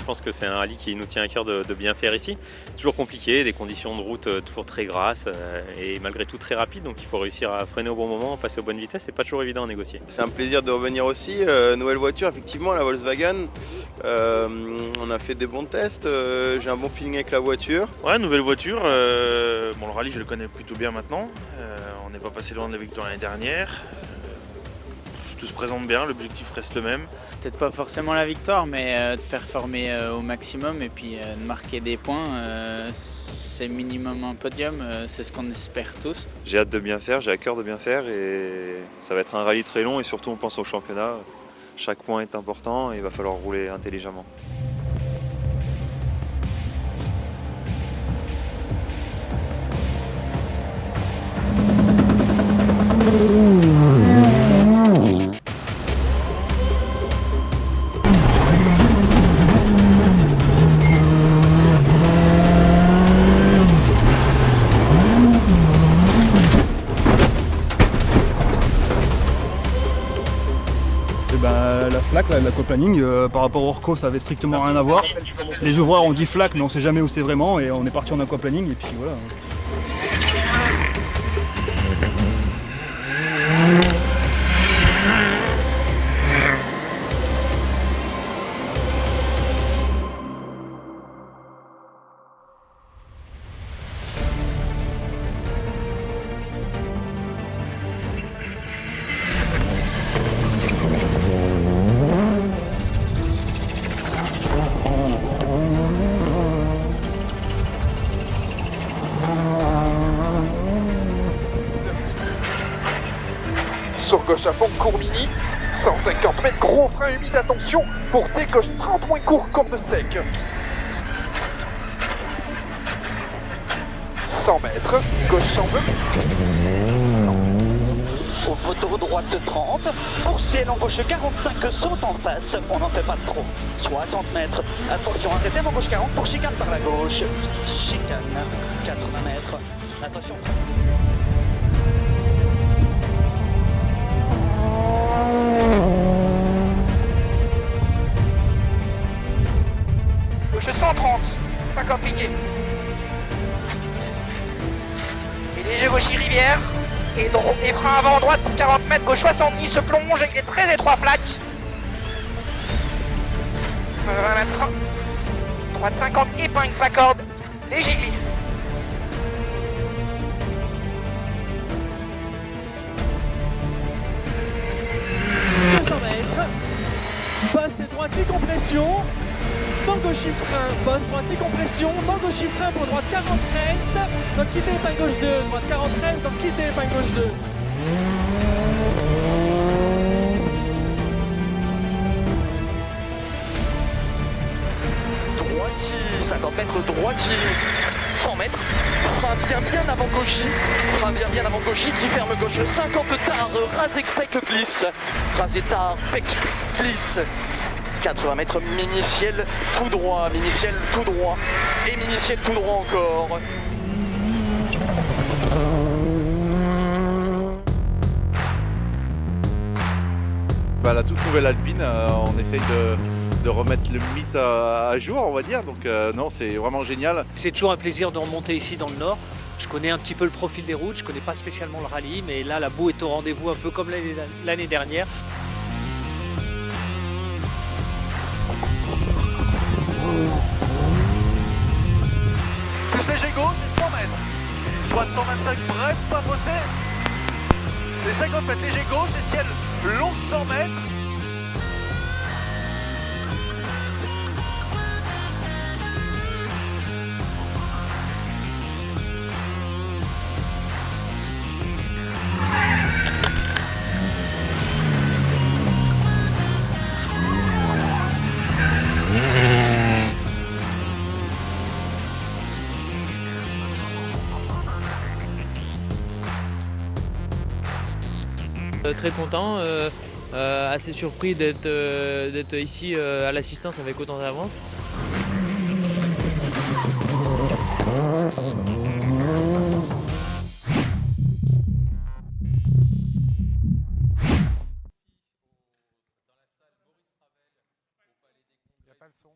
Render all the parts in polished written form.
Je pense que c'est un rallye qui nous tient à cœur de bien faire ici. C'est toujours compliqué, des conditions de route toujours très grasses et malgré tout très rapides, donc il faut réussir à freiner au bon moment, passer aux bonnes vitesses, c'est pas toujours évident à négocier. C'est un plaisir de revenir aussi, nouvelle voiture effectivement, la Volkswagen. On a fait des bons tests, j'ai un bon feeling avec la voiture. Ouais, nouvelle voiture. Bon, le rallye, je le connais plutôt bien maintenant. On n'est pas passé loin de la victoire l'année dernière. Tout se présente bien, l'objectif reste le même. Peut-être pas forcément la victoire, mais de performer au maximum et puis de marquer des points. C'est minimum un podium, c'est ce qu'on espère tous. J'ai hâte de bien faire, j'ai à cœur de bien faire et ça va être un rallye très long et surtout on pense au championnat. Chaque point est important et il va falloir rouler intelligemment. La flaque, l'aquaplaning, par rapport au RCO, ça avait strictement rien à voir. Les ouvreurs ont dit flaque, mais on ne sait jamais où c'est vraiment, et on est parti en aquaplaning, et puis voilà. Sur gauche à fond, Courmini, 150 mètres, gros frein humide, attention, pour gauche 30 moins court, courbe sec. 100 mètres, gauche 120. Au poteau droite 30, pour ciel en gauche 45, saute en face, on n'en fait pas trop. 60 mètres, attention, arrêtez en gauche 40 pour chicane par la gauche. Chicane, 80 mètres, attention. Gauche 130, pas compliqué. Et léger gauche rivière. Et frein avant droite pour 40 mètres, gauche 70, se plonge avec les très étroits plaques. 20 mètres. Droite 50, épingle, pas corde. Léger glisse. Basse et droite et compression. Dans gauche frein, basse droite et compression. Dans gauche frein pour droite 40 reste. Donc quitter épingle gauche 2. Droite 40 reste. Donc quitter épingle gauche 2. Droitier, 50 mètres droitier. 100 mètres. Frein bien avant gauchy. Frein bien avant gauchy qui ferme gauche 50 tard. Rasé pec glisse. Rasé tard, pec glisse. 80 mètres, mini-ciel tout droit, mini-ciel tout droit, et mini-ciel tout droit encore. La toute nouvelle Alpine, on essaye de remettre le mythe à jour, on va dire, donc non, c'est vraiment génial. C'est toujours un plaisir de remonter ici dans le Nord. Je connais un petit peu le profil des routes, je connais pas spécialement le rallye, mais là la boue est au rendez-vous un peu comme l'année dernière. Plus léger gauche et 100 mètres. Droite 125, bref, pas bossé. Les 50 mètres léger gauche et ciel long 100 mètres. Très content, assez surpris d'être ici à l'assistance avec autant d'avance. Il n'y a pas le son.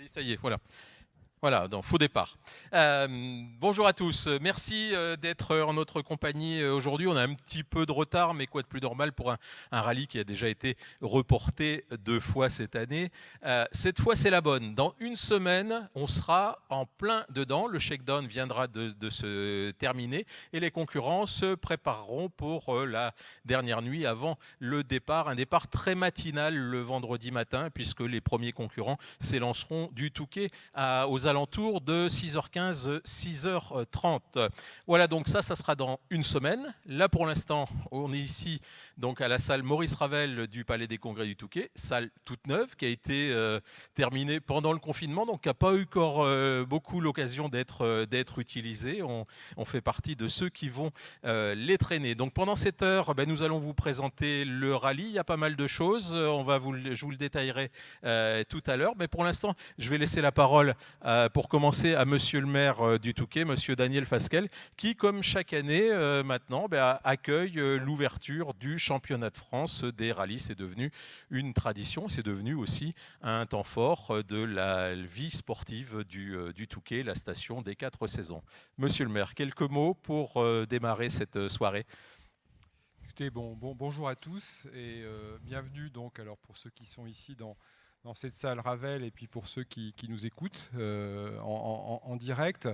Ça y est, voilà. Voilà, donc faux départ. Bonjour à tous, merci d'être en notre compagnie aujourd'hui. On a un petit peu de retard, mais quoi de plus normal pour un rallye qui a déjà été reporté 2 fois cette année. Cette fois, c'est la bonne. Dans une semaine, on sera en plein dedans. Le shakedown viendra de se terminer et les concurrents se prépareront pour la dernière nuit avant le départ. Un départ très matinal le vendredi matin, puisque les premiers concurrents s'élanceront du Touquet aux alentours de 6h15, 6h30. Voilà, donc ça sera dans une semaine. Là, pour l'instant, on est ici donc à la salle Maurice Ravel du Palais des Congrès du Touquet, salle toute neuve qui a été terminée pendant le confinement, donc qui n'a pas eu encore beaucoup l'occasion d'être utilisée. On fait partie de ceux qui vont les traîner. Donc pendant cette heure, nous allons vous présenter le rallye. Il y a pas mal de choses. Je vous le détaillerai tout à l'heure. Mais pour l'instant, je vais laisser la parole pour commencer à Monsieur le maire du Touquet, Monsieur Daniel Fasquelle, qui, comme chaque année maintenant, accueille l'ouverture du championnat de France des rallyes. C'est devenu une tradition, c'est devenu aussi un temps fort de la vie sportive du Touquet, la station des 4 saisons. Monsieur le maire, quelques mots pour démarrer cette soirée. Écoutez, bonjour à tous et bienvenue donc alors pour ceux qui sont ici dans cette salle Ravel et puis pour ceux qui nous écoutent en direct.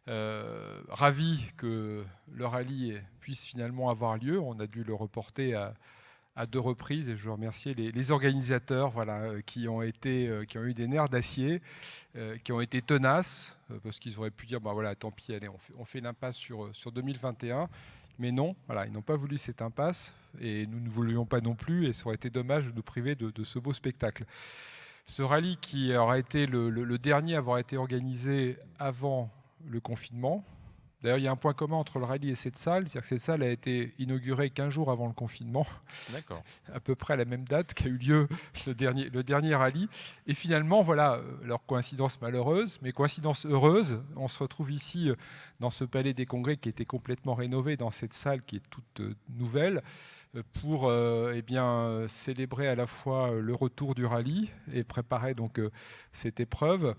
Ravi que le rallye puisse finalement avoir lieu. On a dû le reporter à 2 reprises et je veux remercier les organisateurs qui ont eu des nerfs d'acier, qui ont été tenaces parce qu'ils auraient pu dire tant pis, allez, on fait l'impasse sur 2021. Mais non, ils n'ont pas voulu cette impasse et nous ne voulions pas non plus et ça aurait été dommage de nous priver de ce beau spectacle. Ce rallye qui aura été le dernier à avoir été organisé avant le confinement. D'ailleurs, il y a un point commun entre le rallye et cette salle, c'est-à-dire que cette salle a été inaugurée 15 jours avant le confinement, à peu près à la même date qu'a eu lieu le dernier rallye. Et finalement, alors coïncidence malheureuse, mais coïncidence heureuse, on se retrouve ici dans ce palais des congrès qui était complètement rénové, dans cette salle qui est toute nouvelle, pour célébrer à la fois le retour du rallye et préparer donc cette épreuve.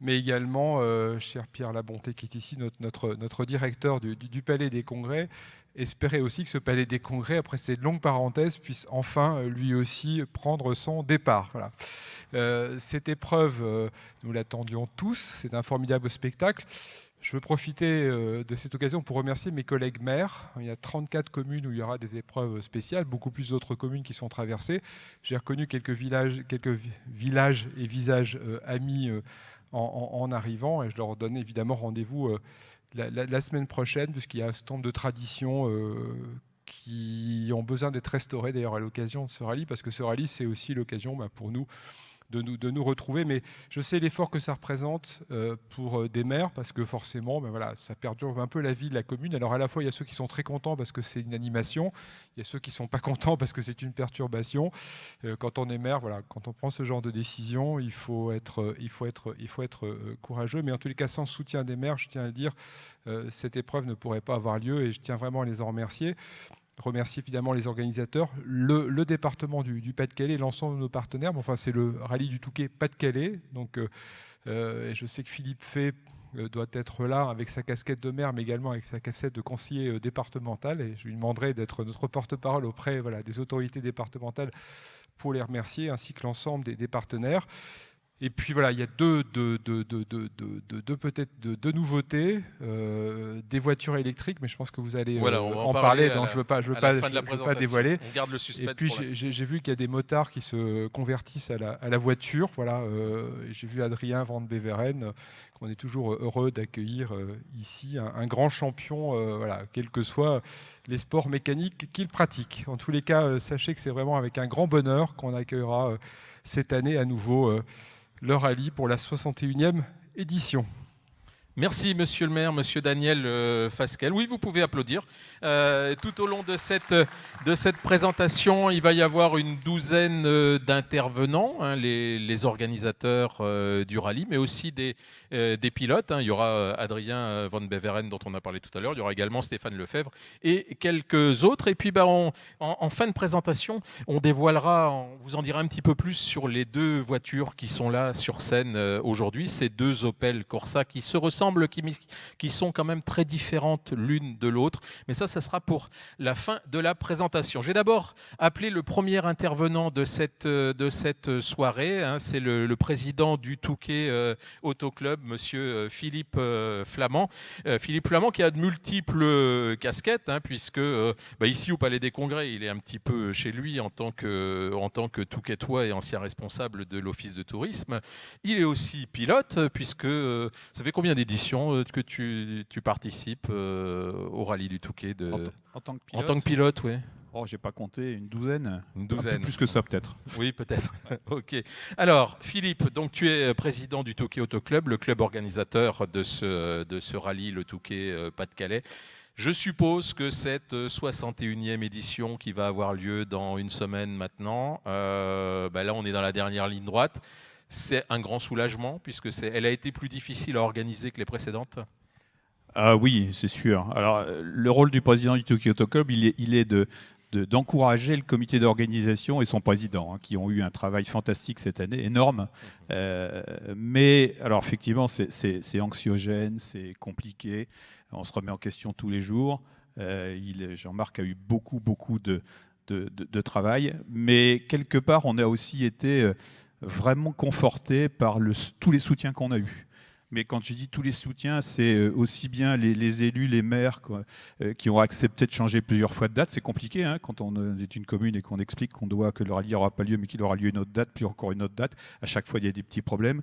Mais également, cher Pierre Labonté, qui est ici notre directeur du Palais des Congrès, espérer aussi que ce Palais des Congrès, après cette longue parenthèse, puisse enfin lui aussi prendre son départ. Voilà. Cette épreuve, nous l'attendions tous, c'est un formidable spectacle. Je veux profiter de cette occasion pour remercier mes collègues maires. Il y a 34 communes où il y aura des épreuves spéciales, beaucoup plus d'autres communes qui sont traversées. J'ai reconnu quelques villages et visages amis en arrivant et je leur donne évidemment rendez-vous la semaine prochaine puisqu'il y a un certain nombre de traditions qui ont besoin d'être restaurées d'ailleurs à l'occasion de ce rallye parce que ce rallye c'est aussi l'occasion pour nous de nous retrouver, mais je sais l'effort que ça représente pour des maires, parce que forcément, ça perdure un peu la vie de la commune. Alors à la fois, il y a ceux qui sont très contents parce que c'est une animation, il y a ceux qui ne sont pas contents parce que c'est une perturbation. Quand on est maire, quand on prend ce genre de décision, il faut être courageux, mais en tous les cas, sans soutien des maires, je tiens à le dire, cette épreuve ne pourrait pas avoir lieu et je tiens vraiment à les en remercier. Remercier évidemment les organisateurs, le département du Pas-de-Calais, l'ensemble de nos partenaires. C'est le rallye du Touquet Pas-de-Calais. Donc, je sais que Philippe Fay doit être là avec sa casquette de maire, mais également avec sa casquette de conseiller départemental. Et je lui demanderai d'être notre porte-parole auprès des autorités départementales pour les remercier, ainsi que l'ensemble des partenaires. Et puis il y a deux nouveautés, des voitures électriques, mais je pense que vous allez en parler, donc je ne veux pas dévoiler. On garde le suspense. Et puis j'ai vu qu'il y a des motards qui se convertissent à la voiture. J'ai vu Adrien Van Beveren, qu'on est toujours heureux d'accueillir ici, un grand champion, quels que soient les sports mécaniques qu'il pratique. En tous les cas, sachez que c'est vraiment avec un grand bonheur qu'on accueillera cette année à nouveau le rallye pour la 61e édition. Merci Monsieur le maire, Monsieur Daniel Fasquelle. Oui, vous pouvez applaudir. Tout au long de cette présentation, il va y avoir une douzaine d'intervenants, hein, les organisateurs du rallye, mais aussi des pilotes. Hein. Il y aura Adrien Van Beveren dont on a parlé tout à l'heure, il y aura également Stéphane Lefebvre et quelques autres. Et puis en fin de présentation, on dévoilera, on vous en dira un petit peu plus sur les deux voitures qui sont là sur scène aujourd'hui, ces deux Opel Corsa qui se ressemblent, qui sont quand même très différentes l'une de l'autre. Mais ça sera pour la fin de la présentation. Je vais d'abord appeler le premier intervenant de cette soirée. Hein, c'est le président du Touquet Auto Club, monsieur Philippe Flamand. Philippe Flamand qui a de multiples casquettes, hein, puisque ici au Palais des Congrès, il est un petit peu chez lui en tant que Touquetois et ancien responsable de l'Office de tourisme. Il est aussi pilote, puisque ça fait combien d'éditions que tu participes au rallye du Touquet en tant que pilote, pilote, oui. Oh, j'ai pas compté, une douzaine. Une douzaine. Un peu plus que ça peut-être. Oui, peut-être. Ok. Alors, Philippe, donc tu es président du Touquet Auto Club, le club organisateur de ce rallye, le Touquet Pas-de-Calais. Je suppose que cette 61e édition qui va avoir lieu dans une semaine maintenant, là on est dans la dernière ligne droite. C'est un grand soulagement puisque elle a été plus difficile à organiser que les précédentes. Ah oui, c'est sûr. Alors, le rôle du président du Touquet Auto Club, il est d'encourager le comité d'organisation et son président, hein, qui ont eu un travail fantastique cette année, énorme. Mais alors effectivement, c'est anxiogène, c'est compliqué. On se remet en question tous les jours. Jean-Marc a eu beaucoup de travail. Mais quelque part, on a aussi été vraiment conforté par tous les soutiens qu'on a eus. Mais quand je dis tous les soutiens, c'est aussi bien les élus, les maires qui ont accepté de changer plusieurs fois de date. C'est compliqué hein, quand on est une commune et qu'on explique que le rallye n'aura pas lieu, mais qu'il aura lieu une autre date, puis encore une autre date. À chaque fois, il y a des petits problèmes.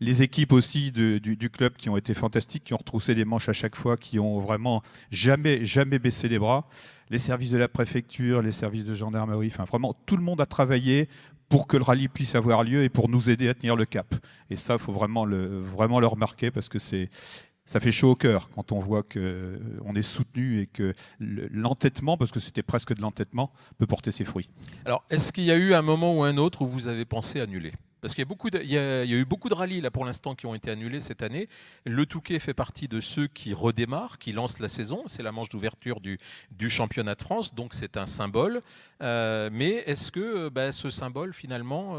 Les équipes aussi du club qui ont été fantastiques, qui ont retroussé les manches à chaque fois, qui ont vraiment jamais baissé les bras. Les services de la préfecture, les services de gendarmerie, enfin vraiment, tout le monde a travaillé pour que le rallye puisse avoir lieu et pour nous aider à tenir le cap. Et ça, il faut vraiment le remarquer parce que ça fait chaud au cœur quand on voit qu'on est soutenu et que l'entêtement, parce que c'était presque de l'entêtement, peut porter ses fruits. Alors, est-ce qu'il y a eu un moment ou un autre où vous avez pensé annuler ? Parce qu'il y a eu beaucoup de rallyes là pour l'instant qui ont été annulés cette année. Le Touquet fait partie de ceux qui redémarrent, qui lancent la saison. C'est la manche d'ouverture du championnat de France, donc c'est un symbole. Mais est-ce que ce symbole, finalement,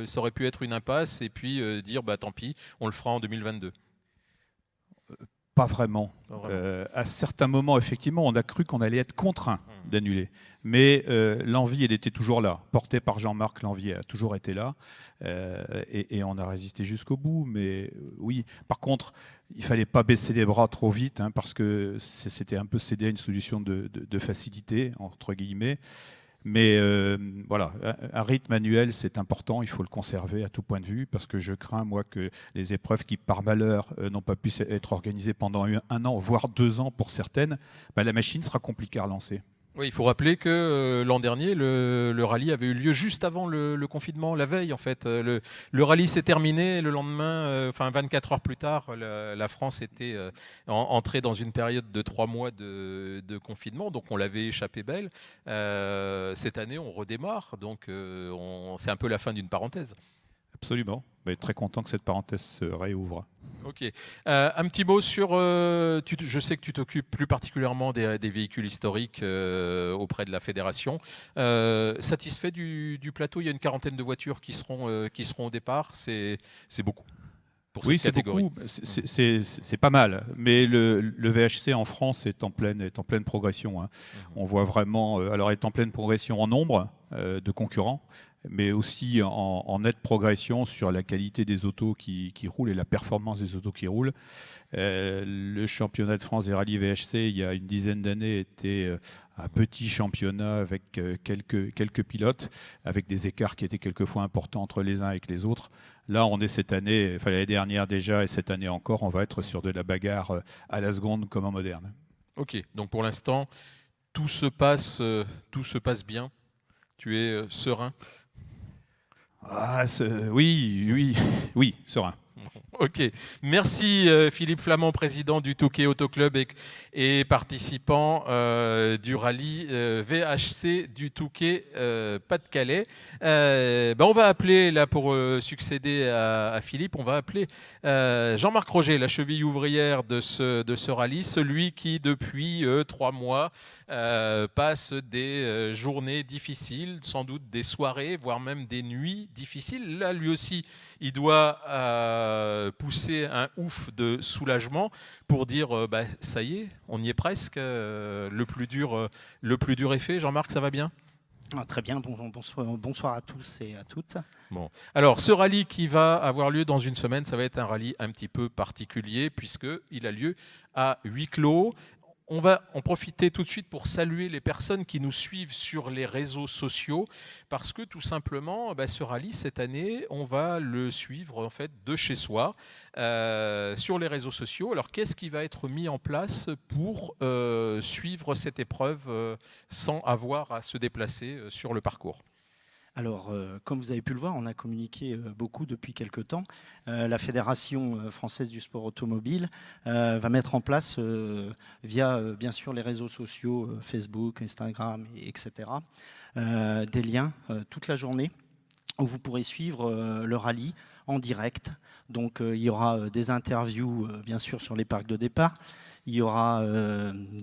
ça aurait pu être une impasse et puis dire tant pis, on le fera en 2022 ? Pas vraiment. À certains moments, effectivement, on a cru qu'on allait être contraint d'annuler. Mais l'envie, elle était toujours là. Portée par Jean-Marc, l'envie a toujours été là. Et on a résisté jusqu'au bout. Mais oui, par contre, il ne fallait pas baisser les bras trop vite, hein, parce que c'était un peu céder à une solution de facilité, entre guillemets. Mais voilà, un rythme annuel, c'est important, il faut le conserver à tout point de vue, parce que je crains, moi, que les épreuves qui, par malheur, n'ont pas pu être organisées pendant un an, voire 2 ans pour certaines, la machine sera compliquée à relancer. Oui, il faut rappeler que l'an dernier, le rallye avait eu lieu juste avant le confinement, la veille en fait. Le rallye s'est terminé, le lendemain, 24 heures plus tard, la France était entrée dans une période de 3 mois de confinement, donc on l'avait échappé belle. Cette année, on redémarre, donc c'est un peu la fin d'une parenthèse. Absolument. Très content que cette parenthèse se réouvre. Ok. Un petit mot sur... je sais que tu t'occupes plus particulièrement des véhicules historiques auprès de la fédération. Satisfait du plateau ? Il y a une quarantaine de voitures qui seront au départ. C'est beaucoup. Oui, c'est beaucoup. C'est pas mal. Mais le VHC en France est en pleine progression. Hein. On voit vraiment... alors, est en pleine progression en nombre de concurrents, mais aussi en nette progression sur la qualité des autos qui roulent et la performance des autos qui roulent. Le championnat de France des rallyes VHC, il y a une dizaine d'années, était un petit championnat avec quelques pilotes, avec des écarts qui étaient quelquefois importants entre les uns et les autres. Là, on est cette année, l'année dernière déjà, et cette année encore, on va être sur de la bagarre à la seconde comme en moderne. Ok, donc pour l'instant, tout se passe bien. Tu es serein ? Oui, serein. Ok, merci Philippe Flamand, président du Touquet Auto Club et participant du rallye VHC du Touquet Pas-de-Calais. On va appeler, là pour succéder à Philippe, on va appeler Jean-Marc Roger, la cheville ouvrière de ce rallye, celui qui depuis 3 mois passe des journées difficiles, sans doute des soirées, voire même des nuits difficiles. Là, lui aussi, il doit pousser un ouf de soulagement pour dire ça y est, on y est presque, le plus dur est fait. Jean-Marc, ça va bien ? Très bien, bonsoir à tous et à toutes. Bon. Alors, ce rallye qui va avoir lieu dans une semaine, ça va être un rallye un petit peu particulier puisqu'il a lieu à huis clos. On va en profiter tout de suite pour saluer les personnes qui nous suivent sur les réseaux sociaux parce que tout simplement, ce rallye cette année, on va le suivre en fait de chez soi sur les réseaux sociaux. Alors qu'est-ce qui va être mis en place pour suivre cette épreuve sans avoir à se déplacer sur le parcours ? Alors, comme vous avez pu le voir, on a communiqué beaucoup depuis quelques temps. La Fédération française du sport automobile va mettre en place, via bien sûr les réseaux sociaux, Facebook, Instagram, etc., des liens toute la journée où vous pourrez suivre le rallye en direct. Donc, il y aura des interviews, bien sûr, sur les parcs de départ. Il y aura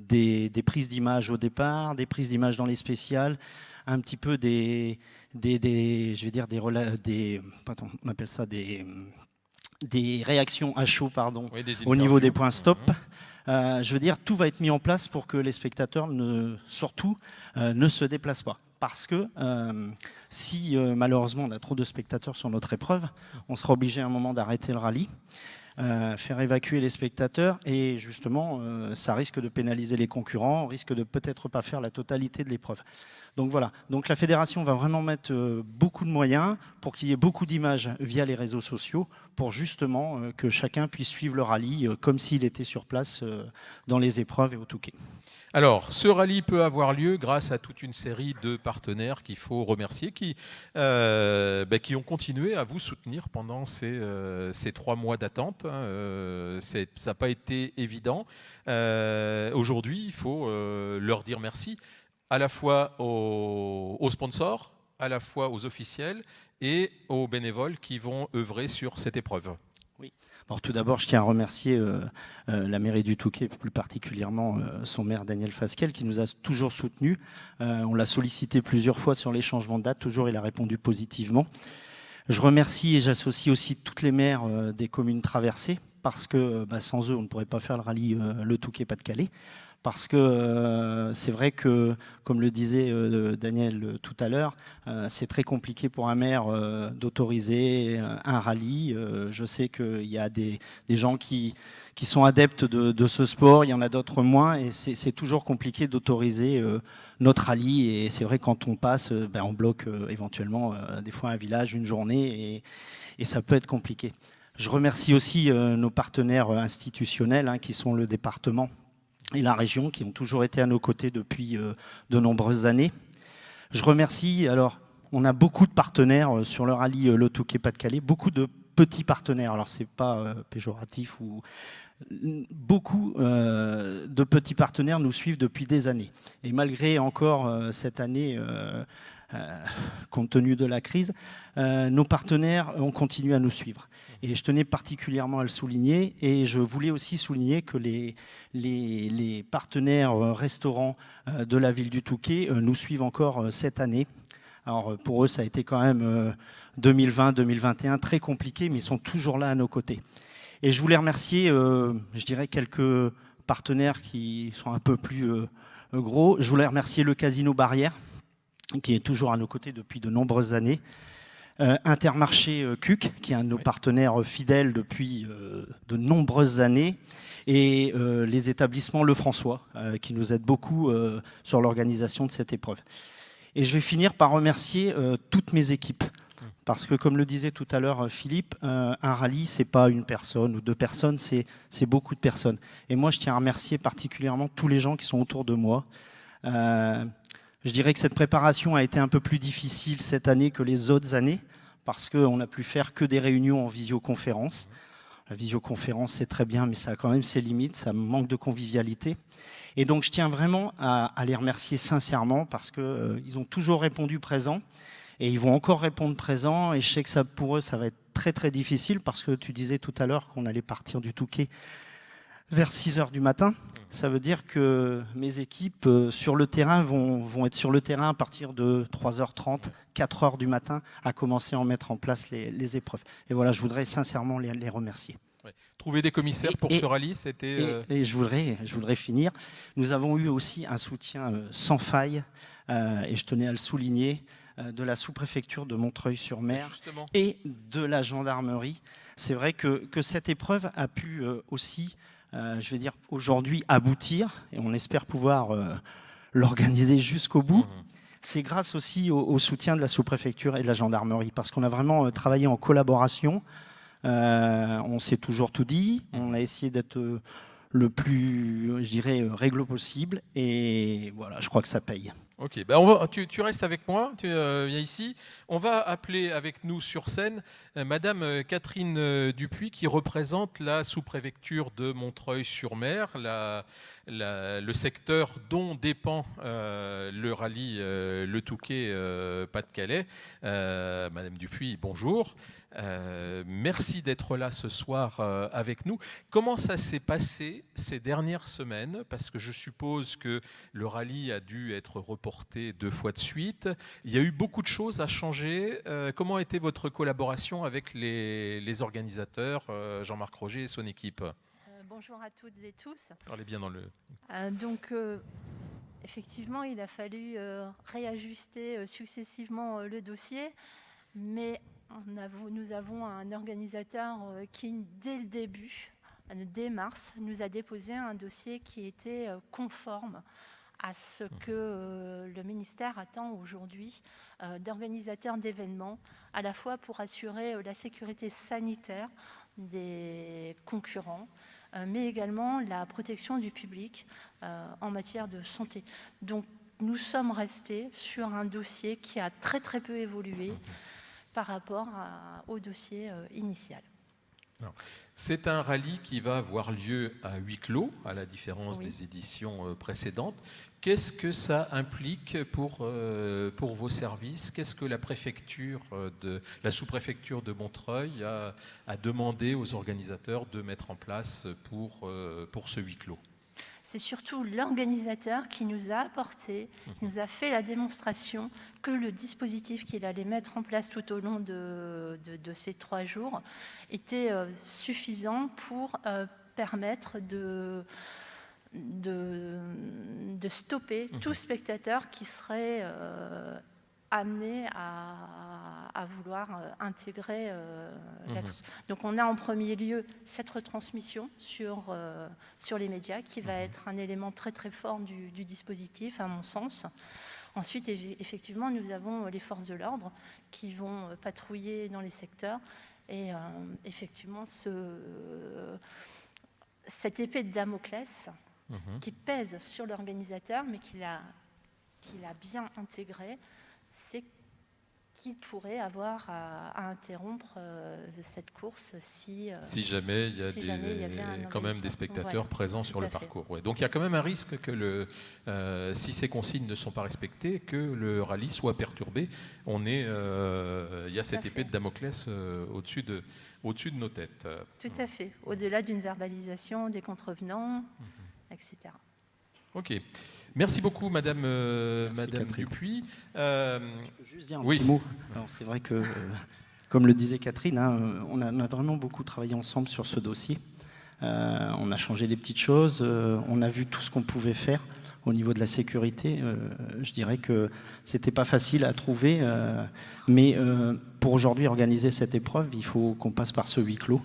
des prises d'images au départ, des prises d'images dans les spéciales, un petit peu des réactions à chaud, oui, au niveau des points stop. Je veux dire, tout va être mis en place pour que les spectateurs surtout ne se déplacent pas. Parce que si malheureusement on a trop de spectateurs sur notre épreuve, on sera obligé à un moment d'arrêter le rallye. Faire évacuer les spectateurs et justement ça risque de pénaliser les concurrents, on risque de peut-être pas faire la totalité de l'épreuve. Donc voilà, donc la fédération va vraiment mettre beaucoup de moyens pour qu'il y ait beaucoup d'images via les réseaux sociaux pour justement que chacun puisse suivre le rallye comme s'il était sur place dans les épreuves et au Touquet. Alors, ce rallye peut avoir lieu grâce à toute une série de partenaires qu'il faut remercier, qui ont continué à vous soutenir pendant ces 3 mois d'attente. Ça n'a pas été évident. Aujourd'hui, il faut leur dire merci, à la fois aux sponsors, à la fois aux officiels et aux bénévoles qui vont œuvrer sur cette épreuve. Oui. Alors, tout d'abord, je tiens à remercier la mairie du Touquet, plus particulièrement son maire Daniel Fasquelle, qui nous a toujours soutenus. On l'a sollicité plusieurs fois sur les changements de date. Toujours, il a répondu positivement. Je remercie et j'associe aussi toutes les maires des communes traversées, parce que sans eux, on ne pourrait pas faire le rallye le Touquet Pas-de-Calais. Parce que c'est vrai que, comme le disait Daniel tout à l'heure, c'est très compliqué pour un maire d'autoriser un rallye. Je sais qu'il y a des gens qui sont adeptes de ce sport, il y en a d'autres moins, et c'est toujours compliqué d'autoriser notre rallye. Et c'est vrai que quand on passe, on bloque éventuellement des fois un village, une journée, et ça peut être compliqué. Je remercie aussi nos partenaires institutionnels, qui sont le département et la région, qui ont toujours été à nos côtés depuis de nombreuses années. Je remercie, alors on a beaucoup de partenaires sur le rallye le Touquet Pas-de-Calais, beaucoup de petits partenaires, alors c'est pas péjoratif, beaucoup de petits partenaires nous suivent depuis des années. Et malgré encore cette année, compte tenu de la crise, nos partenaires ont continué à nous suivre. Et je tenais particulièrement à le souligner, et je voulais aussi souligner que les partenaires restaurants de la ville du Touquet nous suivent encore cette année. Alors pour eux, ça a été quand même 2020-2021 très compliqué, mais ils sont toujours là à nos côtés. Et je voulais remercier, je dirais, quelques partenaires qui sont un peu plus gros. Je voulais remercier le Casino Barrière, qui est toujours à nos côtés depuis de nombreuses années. Intermarché CUC, qui est un de nos partenaires fidèles depuis de nombreuses années, et les établissements Lefrançois, qui nous aident beaucoup sur l'organisation de cette épreuve. Et je vais finir par remercier toutes mes équipes, parce que comme le disait tout à l'heure Philippe, un rallye, c'est pas une personne ou 2 personnes, c'est beaucoup de personnes. Et moi, je tiens à remercier particulièrement tous les gens qui sont autour de moi. Je dirais que cette préparation a été un peu plus difficile cette année que les autres années, parce qu'on a pu faire que des réunions en visioconférence. La visioconférence, c'est très bien, mais ça a quand même ses limites, ça manque de convivialité. Et donc, je tiens vraiment à les remercier sincèrement parce qu'ils ont toujours répondu présent et ils vont encore répondre présent. Et je sais que ça, pour eux, ça va être très, très difficile parce que tu disais tout à l'heure qu'on allait partir du Touquet vers 6 h du matin. Ça veut dire que mes équipes sur le terrain vont être sur le terrain à partir de 3h30, 4h du matin, à commencer à en mettre en place les épreuves. Et voilà, je voudrais sincèrement les remercier. Ouais. Trouver des commissaires pour ce rallye, c'était... Et je voudrais finir. Nous avons eu aussi un soutien sans faille, et je tenais à le souligner, de la sous-préfecture de Montreuil-sur-Mer et de la gendarmerie. C'est vrai que cette épreuve a pu aussi... je vais dire aujourd'hui aboutir, et on espère pouvoir l'organiser jusqu'au bout. C'est grâce aussi au soutien de la sous-préfecture et de la gendarmerie, parce qu'on a vraiment travaillé en collaboration. On s'est toujours tout dit, on a essayé d'être le plus, je dirais, réglo possible, et voilà, je crois que ça paye. Ok, tu restes avec moi, tu viens ici. On va appeler avec nous sur scène Madame Catherine Dupuis, qui représente la sous-préfecture de Montreuil-sur-Mer, le secteur dont dépend le rallye Le Touquet Pas-de-Calais. Madame Dupuis, bonjour. Merci d'être là ce soir avec nous. Comment ça s'est passé ces dernières semaines? Parce que je suppose que le rallye a dû être reporté 2 fois de suite. Il y a eu beaucoup de choses à changer. Comment a été votre collaboration avec les organisateurs, Jean-Marc Roger et son équipe? Bonjour à toutes et tous. Parlez bien dans le... Effectivement, il a fallu réajuster successivement le dossier, mais nous avons un organisateur qui, dès le début, dès mars, nous a déposé un dossier qui était conforme à ce que le ministère attend aujourd'hui d'organisateurs d'événements, à la fois pour assurer la sécurité sanitaire des concurrents, mais également la protection du public en matière de santé. Donc nous sommes restés sur un dossier qui a très très peu évolué par rapport au dossier initial. C'est un rallye qui va avoir lieu à huis clos, à la différence des éditions précédentes. Qu'est-ce que ça implique pour vos services? Qu'est-ce que la sous-préfecture de Montreuil a demandé aux organisateurs de mettre en place pour ce huis clos? C'est surtout l'organisateur qui nous a apporté, qui nous a fait la démonstration que le dispositif qu'il allait mettre en place tout au long de ces 3 jours était suffisant pour permettre de stopper tout spectateur qui serait amené à vouloir intégrer la course. Donc on a en premier lieu cette retransmission sur les médias qui va être un élément très très fort du dispositif à mon sens. Ensuite, effectivement, nous avons les forces de l'ordre qui vont patrouiller dans les secteurs et effectivement cette épée de Damoclès qui pèse sur l'organisateur mais qu'il a bien intégré, c'est qu'il pourrait avoir à interrompre cette course si jamais il y a quand même des spectateurs présents sur le parcours. Ouais. Donc il y a quand même un risque que si ces consignes ne sont pas respectées, que le rallye soit perturbé. Il y a cette épée de Damoclès au-dessus de nos têtes. Tout à fait. Au-delà d'une verbalisation des contrevenants, etc. Ok. Merci beaucoup, Madame Dupuis. Je peux juste dire un petit mot. C'est vrai que, comme le disait Catherine, on a vraiment beaucoup travaillé ensemble sur ce dossier. On a changé des petites choses, on a vu tout ce qu'on pouvait faire au niveau de la sécurité. Je dirais que c'était pas facile à trouver, mais pour aujourd'hui organiser cette épreuve, il faut qu'on passe par ce huis clos.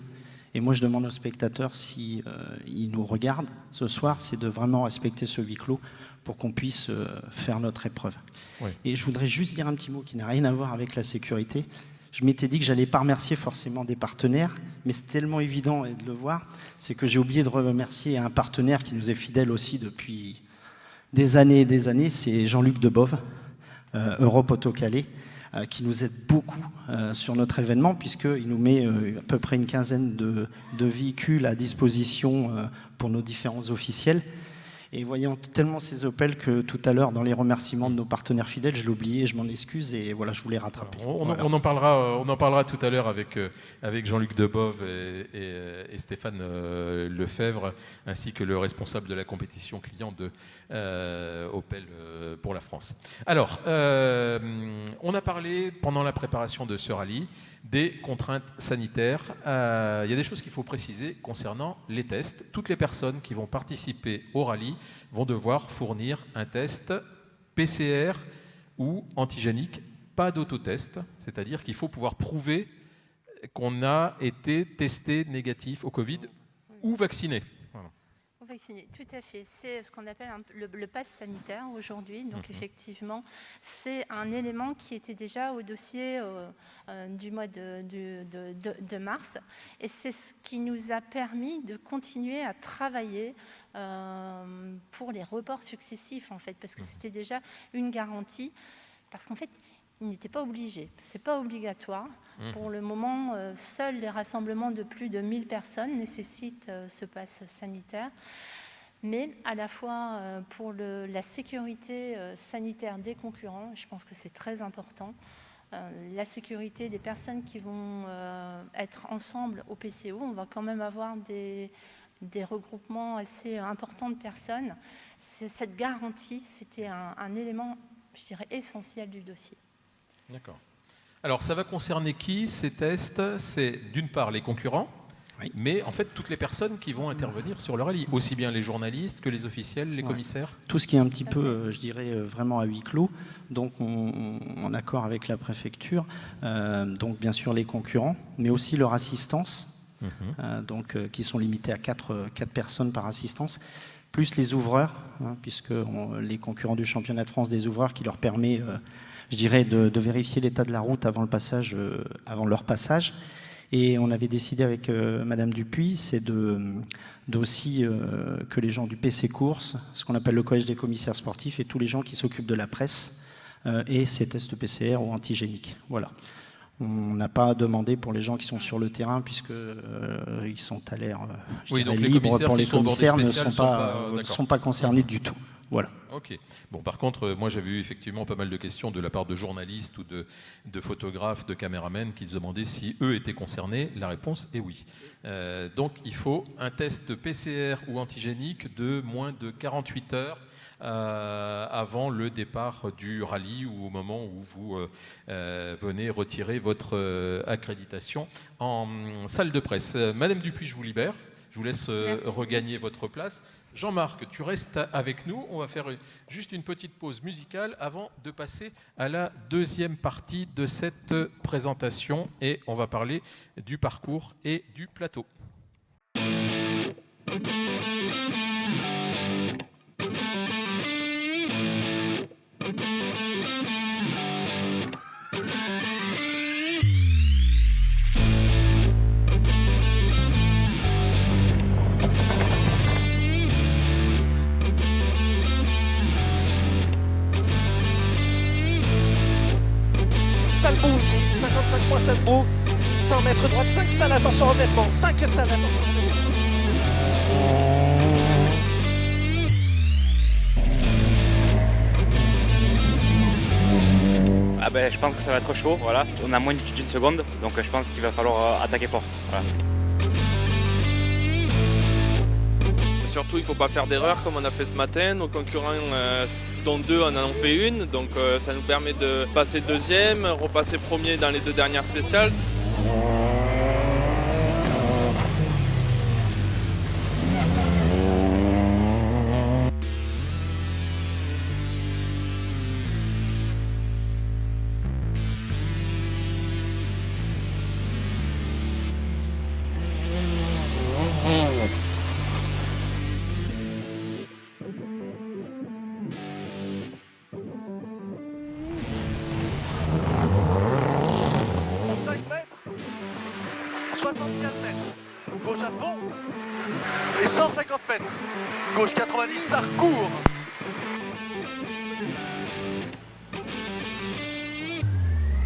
Et moi, je demande aux spectateurs, si ils nous regardent ce soir, c'est de vraiment respecter ce huis clos pour qu'on puisse faire notre épreuve. Ouais. Et je voudrais juste dire un petit mot qui n'a rien à voir avec la sécurité. Je m'étais dit que je n'allais pas remercier forcément des partenaires, mais c'est tellement évident de le voir, c'est que j'ai oublié de remercier un partenaire qui nous est fidèle aussi depuis des années et des années, c'est Jean-Luc Debove, Europe Auto Calais, qui nous aide beaucoup sur notre événement, puisqu'il nous met à peu près une quinzaine de véhicules à disposition pour nos différents officiels. Et voyant tellement ces Opel que tout à l'heure, dans les remerciements de nos partenaires fidèles, je l'ai oublié, je m'en excuse, et voilà, je voulais rattraper. On en parlera tout à l'heure avec Jean-Luc Debove et Stéphane Lefebvre, ainsi que le responsable de la compétition client de Opel pour la France. Alors, on a parlé pendant la préparation de ce rallye des contraintes sanitaires. Il y a des choses qu'il faut préciser concernant les tests. Toutes les personnes qui vont participer au rallye vont devoir fournir un test PCR ou antigénique, pas d'autotest, c'est-à-dire qu'il faut pouvoir prouver qu'on a été testé négatif au Covid ou vacciné. Voilà. Vacciné, tout à fait. C'est ce qu'on appelle le pass sanitaire aujourd'hui. Donc effectivement, c'est un élément qui était déjà au dossier du mois de mars. Et c'est ce qui nous a permis de continuer à travailler pour les reports successifs, en fait, parce que c'était déjà une garantie. Parce qu'en fait, il n'était pas obligé, c'est pas obligatoire. Pour le moment, seuls les rassemblements de plus de 1000 personnes nécessitent ce pass sanitaire. Mais à la fois pour la sécurité sanitaire des concurrents, je pense que c'est très important. La sécurité des personnes qui vont être ensemble au PCO, on va quand même avoir des regroupements assez importants de personnes. Cette garantie, c'était un élément, je dirais, essentiel du dossier. D'accord. Alors, ça va concerner qui ces tests? C'est d'une part les concurrents, oui, mais en fait toutes les personnes qui vont intervenir sur le rallye, aussi bien les journalistes que les officiels, les commissaires. Tout ce qui est un petit peu, je dirais, vraiment à huis clos, donc en accord avec la préfecture, donc bien sûr les concurrents, mais aussi leur assistance, donc, qui sont limités à 4 personnes par assistance, plus les ouvreurs, puisque les concurrents du championnat de France des ouvreurs qui leur permet, je dirais, de vérifier l'état de la route avant leur passage. Et on avait décidé avec Madame Dupuis, c'est aussi que les gens du PC Course, ce qu'on appelle le collège des commissaires sportifs, et tous les gens qui s'occupent de la presse, et ces tests PCR ou antigéniques. Voilà. On n'a pas demandé pour les gens qui sont sur le terrain, puisqu'ils sont à l'air libres pour les commissaires, ne sont pas concernés du tout. Voilà. Ok. Bon, par contre, moi j'avais eu effectivement pas mal de questions de la part de journalistes ou de photographes, de caméramens qui se demandaient si eux étaient concernés. La réponse est oui. Donc il faut un test PCR ou antigénique de moins de 48 heures avant le départ du rallye ou au moment où vous venez retirer votre accréditation en salle de presse. Madame Dupuis, je vous libère. Je vous laisse regagner votre place. Jean-Marc, tu restes avec nous. On va faire juste une petite pause musicale avant de passer à la deuxième partie de cette présentation et on va parler du parcours et du plateau. Salbou aussi, 55 points Salbou, 100 mètres droite, 5 salles, attention revêtement, 5 salles, attention Ah ben, je pense que ça va être chaud, voilà. On a moins d'une seconde, donc je pense qu'il va falloir attaquer fort. Voilà. Surtout, il ne faut pas faire d'erreur comme on a fait ce matin. Nos concurrents, dont 2, en ont fait une. Donc ça nous permet de passer deuxième, repasser premier dans les 2 dernières spéciales. Gauche à fond. Et 150 mètres. Gauche 90, start court. « 1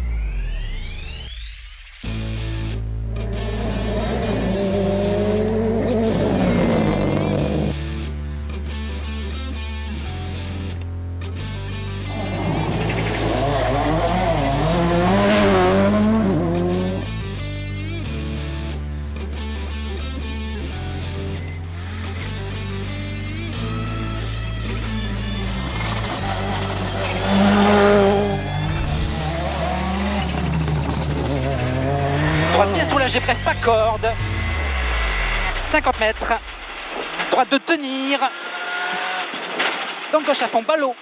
virage et bref, pas corde. 50 mètres. Droite de tenir. Donc gauche à fond, ballot.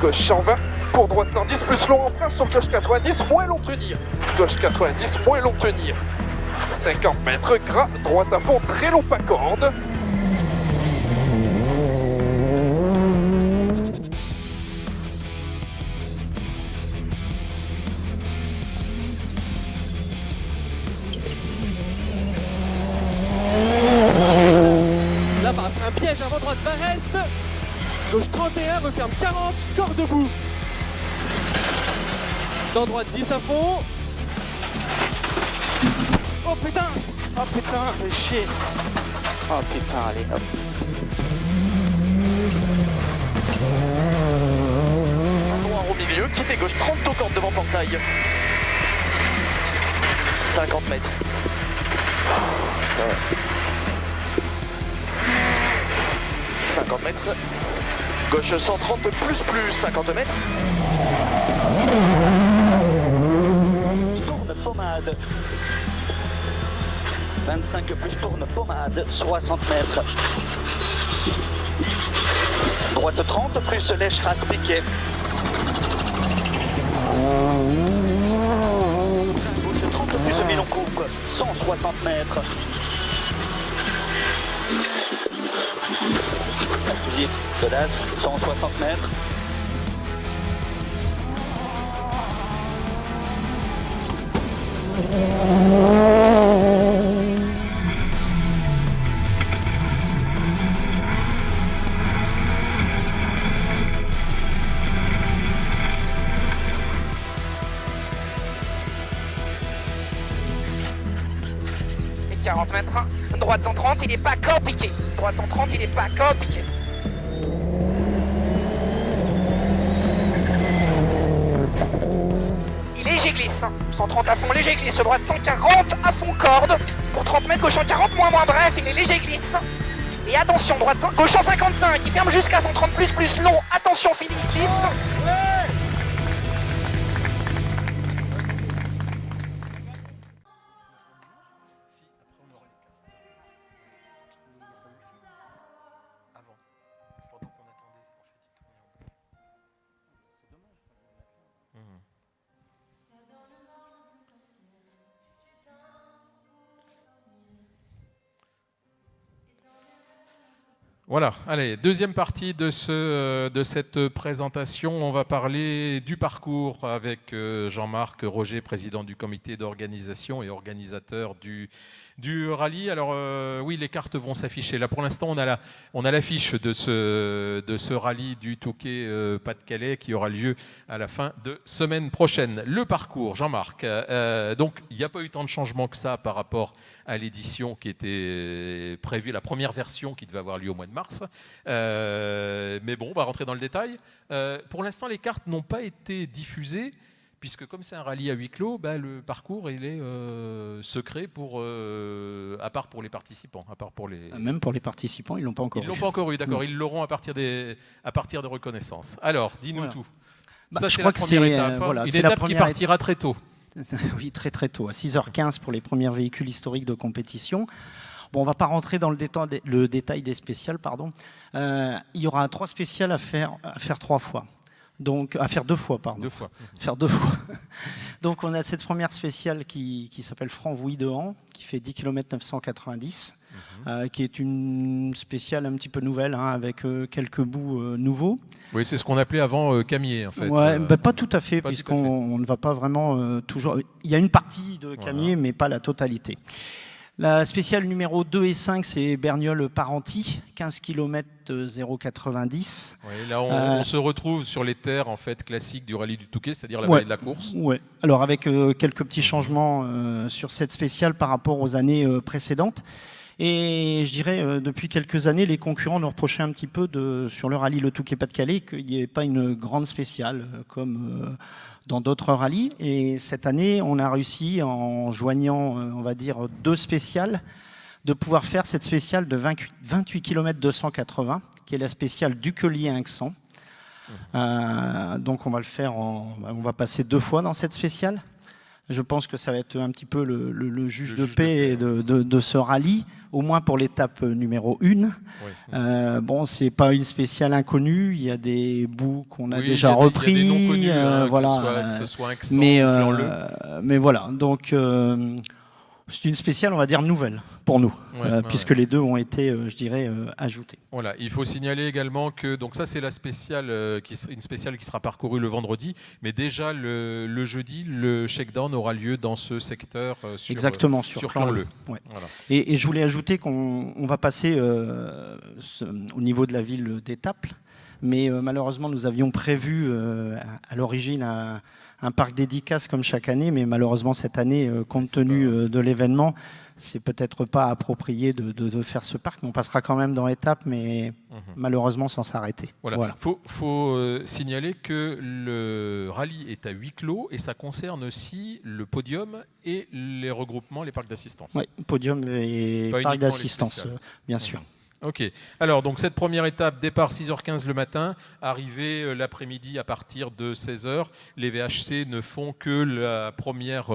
Gauche 120, pour droite 110, plus long en plein sur gauche 90, moins long tenir. Gauche 90, moins long tenir. 50 mètres, gras, droite à fond, très long pas corde. Là-bas, un piège avant droite, Barrest. Gauche 31, referme 40, corps debout. Dans droite 10 à fond. Oh putain, fais chier. Oh putain, allez hop. Noir au milieu, quittez gauche 30 au corde devant portail. 50 mètres. 50 mètres. Gauche 130 plus 50 mètres. Tourne pommade. 25 plus tourne pommade, 60 mètres. Droite 30 plus lèche race piquet. Gauche 30 plus mille en coupe, 160 mètres. Vite, godasse, 160 mètres. Et 40 mètres, droite 130, il est pas corde piqué. Droite 130, il est pas corde piqué. Léger glisse, 130 à fond, léger glisse, droite 140 à fond corde, pour 30 mètres, gauche 140, moins, bref, il est léger glisse. Et attention, droite 100, gauche 155, il ferme jusqu'à 130 plus long, attention, Philippe glisse. Voilà, allez, deuxième partie de cette présentation. On va parler du parcours avec Jean-Marc Roger, président du comité d'organisation et organisateur du rallye. Alors oui, les cartes vont s'afficher. Là, pour l'instant, on a l'affiche de ce rallye du Touquet Pas-de-Calais qui aura lieu à la fin de semaine prochaine. Le parcours, Jean-Marc. Donc, il n'y a pas eu tant de changements que ça par rapport à l'édition qui était prévue, la première version qui devait avoir lieu au mois de mars. Mais bon, on va rentrer dans le détail. Pour l'instant, les cartes n'ont pas été diffusées, puisque comme c'est un rallye à huis clos, le parcours il est secret à part pour les participants. Même pour les participants, ils ne l'ont pas encore eu. Ils ne l'ont pas encore eu, d'accord. Ils l'auront à partir des reconnaissances. Alors, dis-nous tout. Ça, je c'est crois la que première c'est étape. voilà, Une étape qui partira très tôt. Oui, très très tôt, à 6h15 pour les premiers véhicules historiques de compétition. Bon, on ne va pas rentrer dans le détail des spéciales, pardon. Il y aura 3 spéciales à faire 3 fois. Donc, à faire 2 fois, pardon. 2 fois. Faire 2 fois. Donc, on a cette première spéciale qui s'appelle Franc-Vouille-Dehan, qui fait 10 km 990, qui est une spéciale un petit peu nouvelle, avec quelques bouts nouveaux. Oui, c'est ce qu'on appelait avant camier, en fait. Ouais, pas tout à fait, puisqu'on ne va pas vraiment toujours... Il y a une partie de camier, mais pas la totalité. La spéciale numéro 2 et 5, c'est Berniol-Parenti, 15 km 0,90. Oui, là, on se retrouve sur les terres en fait, classiques du rallye du Touquet, c'est-à-dire la vallée de la course. Ouais. Alors, avec quelques petits changements sur cette spéciale par rapport aux années précédentes. Et je dirais, depuis quelques années, les concurrents nous reprochaient un petit peu sur le rallye Le Touquet Pas-de-Calais qu'il n'y ait pas une grande spéciale comme dans d'autres rallyes. Et cette année, on a réussi, en joignant, on va dire, 2 spéciales, de pouvoir faire cette spéciale de 28 km 280, qui est la spéciale Duquelier-Inxan. Donc on va le faire, on va passer 2 fois dans cette spéciale. Je pense que ça va être un petit peu le juge de paix de ce rallye, au moins pour l'étape numéro 1. Bon, c'est pas une spéciale inconnue, il y a des bouts qu'on a déjà repris. Il y a des non connus, voilà. Que ce soit Inxan, mais voilà, donc c'est une spéciale, on va dire, nouvelle pour nous, puisque les 2 ont été, je dirais, ajoutés. Voilà, il faut signaler également que donc ça c'est la spéciale, une spéciale qui sera parcourue le vendredi, mais déjà le jeudi, le shakedown aura lieu dans ce secteur sur Clan-Leu. Ouais. Voilà. Et je voulais ajouter qu'on va passer au niveau de la ville d'Étaples, mais malheureusement nous avions prévu à l'origine un parc dédicace comme chaque année, mais malheureusement cette année, compte tenu de l'événement, c'est peut-être pas approprié de faire ce parc, mais on passera quand même dans Étaples, mais malheureusement sans s'arrêter. Voilà. Faut signaler que le rallye est à huis clos et ça concerne aussi le podium et les regroupements, les parcs d'assistance. Oui, podium et parcs d'assistance, bien sûr. Ok, alors donc cette première étape, départ 6h15 le matin, arrivée l'après-midi à partir de 16h. Les VHC ne font que la première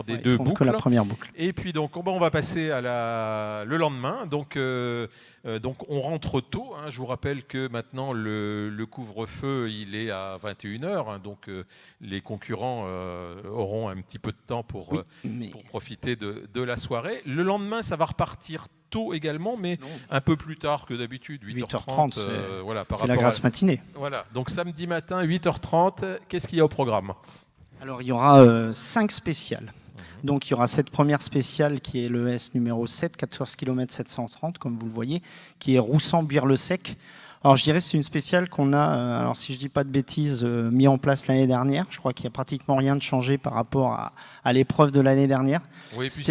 des 2 boucles. Que la première boucle. Et puis donc on va passer le lendemain. Donc on rentre tôt. Je vous rappelle que maintenant le couvre-feu il est à 21h. Donc les concurrents auront un petit peu de temps pour profiter de la soirée. Le lendemain, ça va repartir tôt également, mais un peu plus tard que d'habitude, 8h30. C'est la grasse matinée. Voilà, donc samedi matin, 8h30, qu'est-ce qu'il y a au programme? Alors, il y aura 5 spéciales. Donc, il y aura cette première spéciale qui est le S numéro 7, 14 km 730, comme vous le voyez, qui est Roussan-Buire-le-Sec. Alors, je dirais que c'est une spéciale qu'on a, alors si je ne dis pas de bêtises, mis en place l'année dernière. Je crois qu'il n'y a pratiquement rien de changé par rapport à l'épreuve de l'année dernière. Oui, puis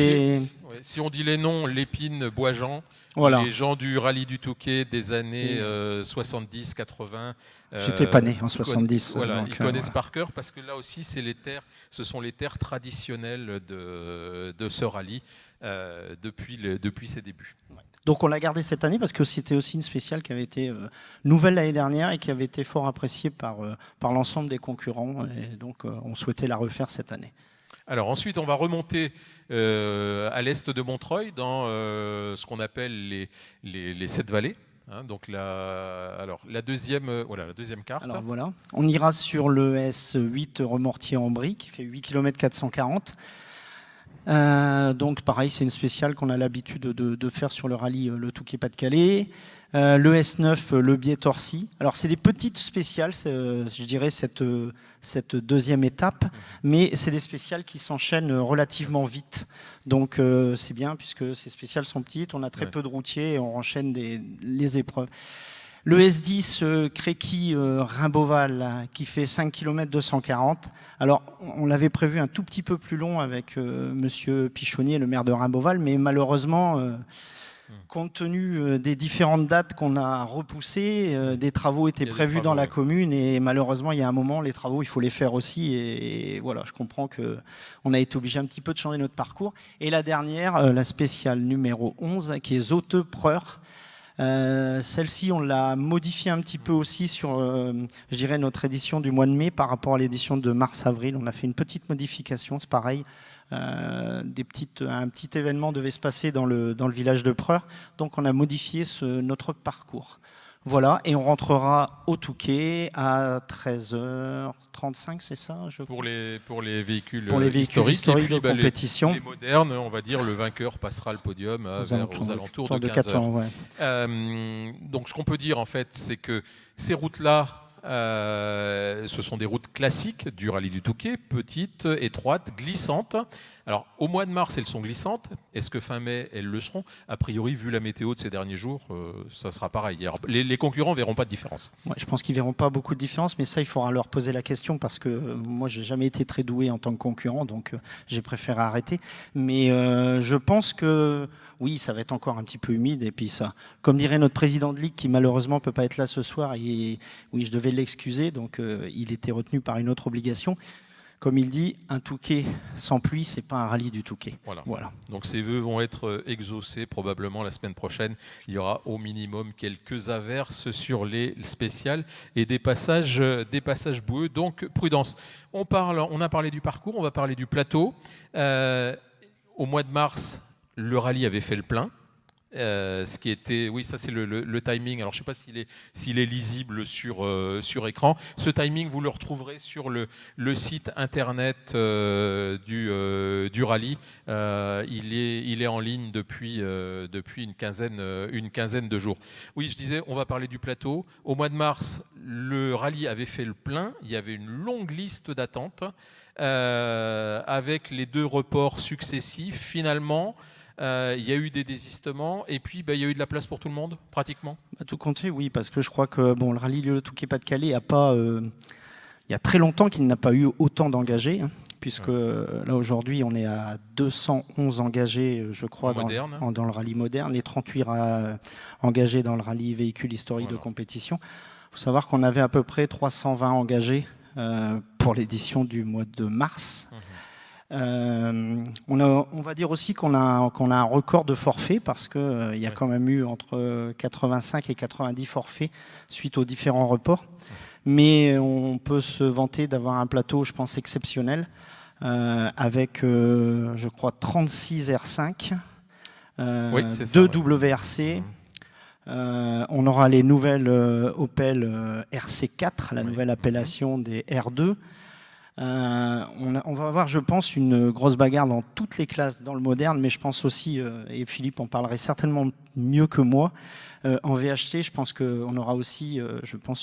si on dit les noms, Lépine, Boisjean, les gens du rallye du Touquet des années 70, 80. J'étais pas né en 70. Ils connaissent par cœur parce que là aussi, ce sont les terres traditionnelles de ce rallye depuis ses débuts. Donc on l'a gardé cette année parce que c'était aussi une spéciale qui avait été nouvelle l'année dernière et qui avait été fort appréciée par l'ensemble des concurrents. Et donc on souhaitait la refaire cette année. Alors ensuite, on va remonter à l'est de Montreuil dans ce qu'on appelle les 7 vallées. Donc la deuxième carte. Alors voilà, on ira sur le S8 Remortier-en-Brie qui fait 8 km 440. Donc pareil, c'est une spéciale qu'on a l'habitude de faire sur le rallye le Touquet-Pas-de-Calais. Le S9, le Biais-Torcy. Alors c'est des petites spéciales, je dirais cette deuxième étape, mais c'est des spéciales qui s'enchaînent relativement vite. Donc c'est bien puisque ces spéciales sont petites, on a très peu de routiers et on enchaîne les épreuves. Le S10 Créqui-Rimbaud-Val qui fait 5 km 240. Alors, on l'avait prévu un tout petit peu plus long avec Monsieur Pichonnier, le maire de Rimbaud-Val, mais malheureusement, compte tenu des différentes dates qu'on a repoussées, des travaux étaient prévus dans la commune et malheureusement, il y a un moment, les travaux, il faut les faire aussi. Et voilà, je comprends qu'on a été obligé un petit peu de changer notre parcours. Et la dernière, la spéciale numéro 11, qui est Zoteux-Preur. Celle-ci, on l'a modifiée un petit peu aussi sur, je dirais, notre édition du mois de mai par rapport à l'édition de mars-avril. On a fait une petite modification, c'est pareil. Un petit événement devait se passer dans le village de Preur, donc on a modifié notre parcours. Voilà, et on rentrera au Touquet à 13h35, c'est ça pour les véhicules historiques de compétition. Les modernes, on va dire, le vainqueur passera le podium aux alentours de 15h. Donc ce qu'on peut dire, en fait, c'est que ces routes-là, ce sont des routes classiques du rallye du Touquet, petites, étroites, glissantes. Alors, au mois de mars, elles sont glissantes. Est-ce que fin mai, elles le seront? A priori, vu la météo de ces derniers jours, ça sera pareil. Alors, les concurrents ne verront pas de différence. Ouais, je pense qu'ils ne verront pas beaucoup de différence, mais ça, il faudra leur poser la question parce que moi, je n'ai jamais été très doué en tant que concurrent, donc j'ai préféré arrêter. Mais je pense que oui, ça va être encore un petit peu humide. Et puis ça, comme dirait notre président de ligue, qui malheureusement ne peut pas être là ce soir, et oui, je devais l'excuser, donc il était retenu par une autre obligation. comme il dit, un Touquet sans pluie, c'est pas un rallye du Touquet. Voilà. Donc ces vœux vont être exaucés probablement la semaine prochaine. Il y aura au minimum quelques averses sur les spéciales et des passages boueux. Donc prudence. On a parlé du parcours, on va parler du plateau. Au mois de mars, le rallye avait fait le plein. Ce qui était, oui, ça c'est le timing. Alors je ne sais pas s'il est lisible sur écran. Ce timing, vous le retrouverez sur le site internet du rallye. Il est en ligne depuis une quinzaine de jours. Oui, je disais, on va parler du plateau. Au mois de mars, le rallye avait fait le plein. Il y avait une longue liste d'attente avec les 2 reports successifs. Finalement, il y a eu des désistements et puis il y a eu de la place pour tout le monde, pratiquement. Tout compté, oui, parce que je crois que le rallye Le Touquet-Pas-de-Calais il y a très longtemps qu'il n'a pas eu autant d'engagés, puisque là aujourd'hui on est à 211 engagés, je crois, dans le rallye moderne, les 38 engagés dans le rallye véhicule historique de compétition. Il faut savoir qu'on avait à peu près 320 engagés pour l'édition du mois de mars. On va dire aussi qu'on a un record de forfaits parce qu'il y a quand même eu entre 85 et 90 forfaits suite aux différents reports. Mais on peut se vanter d'avoir un plateau, je pense, exceptionnel avec, je crois, 36 R5, 2 WRC. On aura les nouvelles Opel RC4, la nouvelle appellation des R2. On va avoir, je pense, une grosse bagarre dans toutes les classes dans le moderne, mais je pense aussi, et Philippe en parlerait certainement mieux que moi, en VHT, je pense qu'on aura aussi,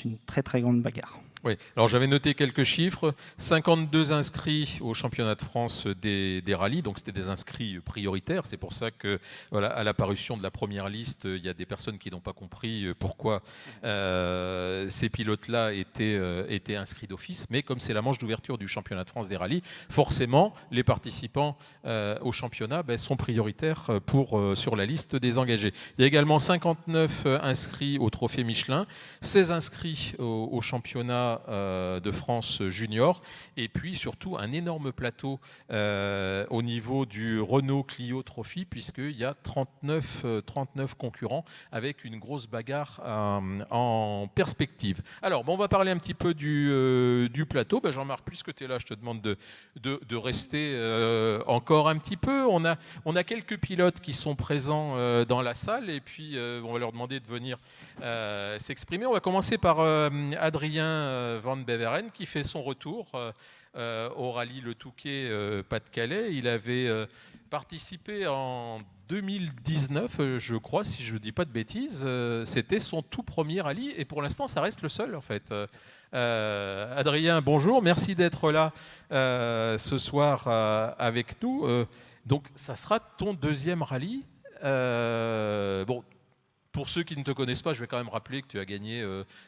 une très très grande bagarre. Oui, alors j'avais noté quelques chiffres. 52 inscrits au championnat de France des rallyes, donc c'était des inscrits prioritaires. C'est pour ça que, voilà, à l'apparition de la première liste, il y a des personnes qui n'ont pas compris pourquoi ces pilotes-là étaient inscrits d'office. Mais comme c'est la manche d'ouverture du championnat de France des rallyes, forcément, les participants au championnat sont prioritaires sur la liste des engagés. Il y a également 59 inscrits au trophée Michelin, 16 inscrits au championnat de France junior, et puis surtout un énorme plateau au niveau du Renault Clio Trophy, puisqu'il y a 39 concurrents avec une grosse bagarre en perspective. Alors, on va parler un petit peu du plateau. Jean-Marc, puisque tu es là, je te demande de rester encore un petit peu. On a quelques pilotes qui sont présents dans la salle, et puis on va leur demander de venir s'exprimer. On va commencer par Adrien Van Beveren qui fait son retour au rallye Le Touquet Pas-de-Calais. Il avait participé en 2019, je crois, si je ne dis pas de bêtises. C'était son tout premier rallye et pour l'instant, ça reste le seul en fait. Adrien, bonjour, merci d'être là ce soir avec nous. Donc, ça sera ton deuxième rallye. Pour ceux qui ne te connaissent pas, je vais quand même rappeler que tu as gagné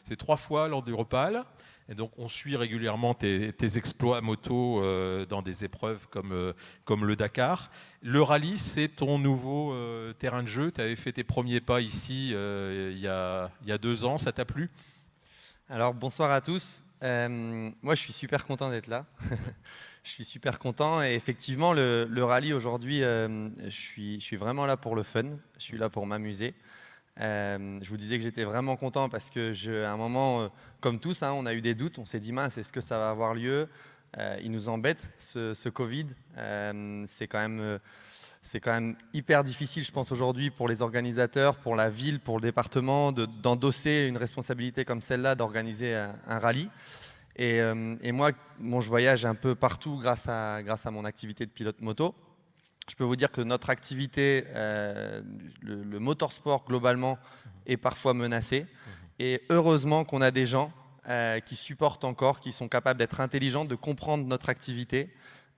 ces 3 fois l'Enduropal. Et donc, on suit régulièrement tes exploits moto dans des épreuves comme le Dakar. Le rallye, c'est ton nouveau terrain de jeu. Tu avais fait tes premiers pas ici il y a 2 ans. Ça t'a plu ? Alors, bonsoir à tous. Moi, je suis super content d'être là. Je suis super content. Et effectivement, le rallye aujourd'hui, je suis vraiment là pour le fun. Je suis là pour m'amuser. Je vous disais que j'étais vraiment content parce que à un moment, comme tous, on a eu des doutes. On s'est dit, mince, est-ce que ça va avoir lieu ? Il nous embête, ce Covid. C'est quand même hyper difficile, je pense, aujourd'hui pour les organisateurs, pour la ville, pour le département, d'endosser une responsabilité comme celle-là, d'organiser un rallye. Et moi, je voyage un peu partout grâce à mon activité de pilote moto. Je peux vous dire que notre activité, le motorsport globalement, est parfois menacé. Et heureusement qu'on a des gens qui supportent encore, qui sont capables d'être intelligents, de comprendre notre activité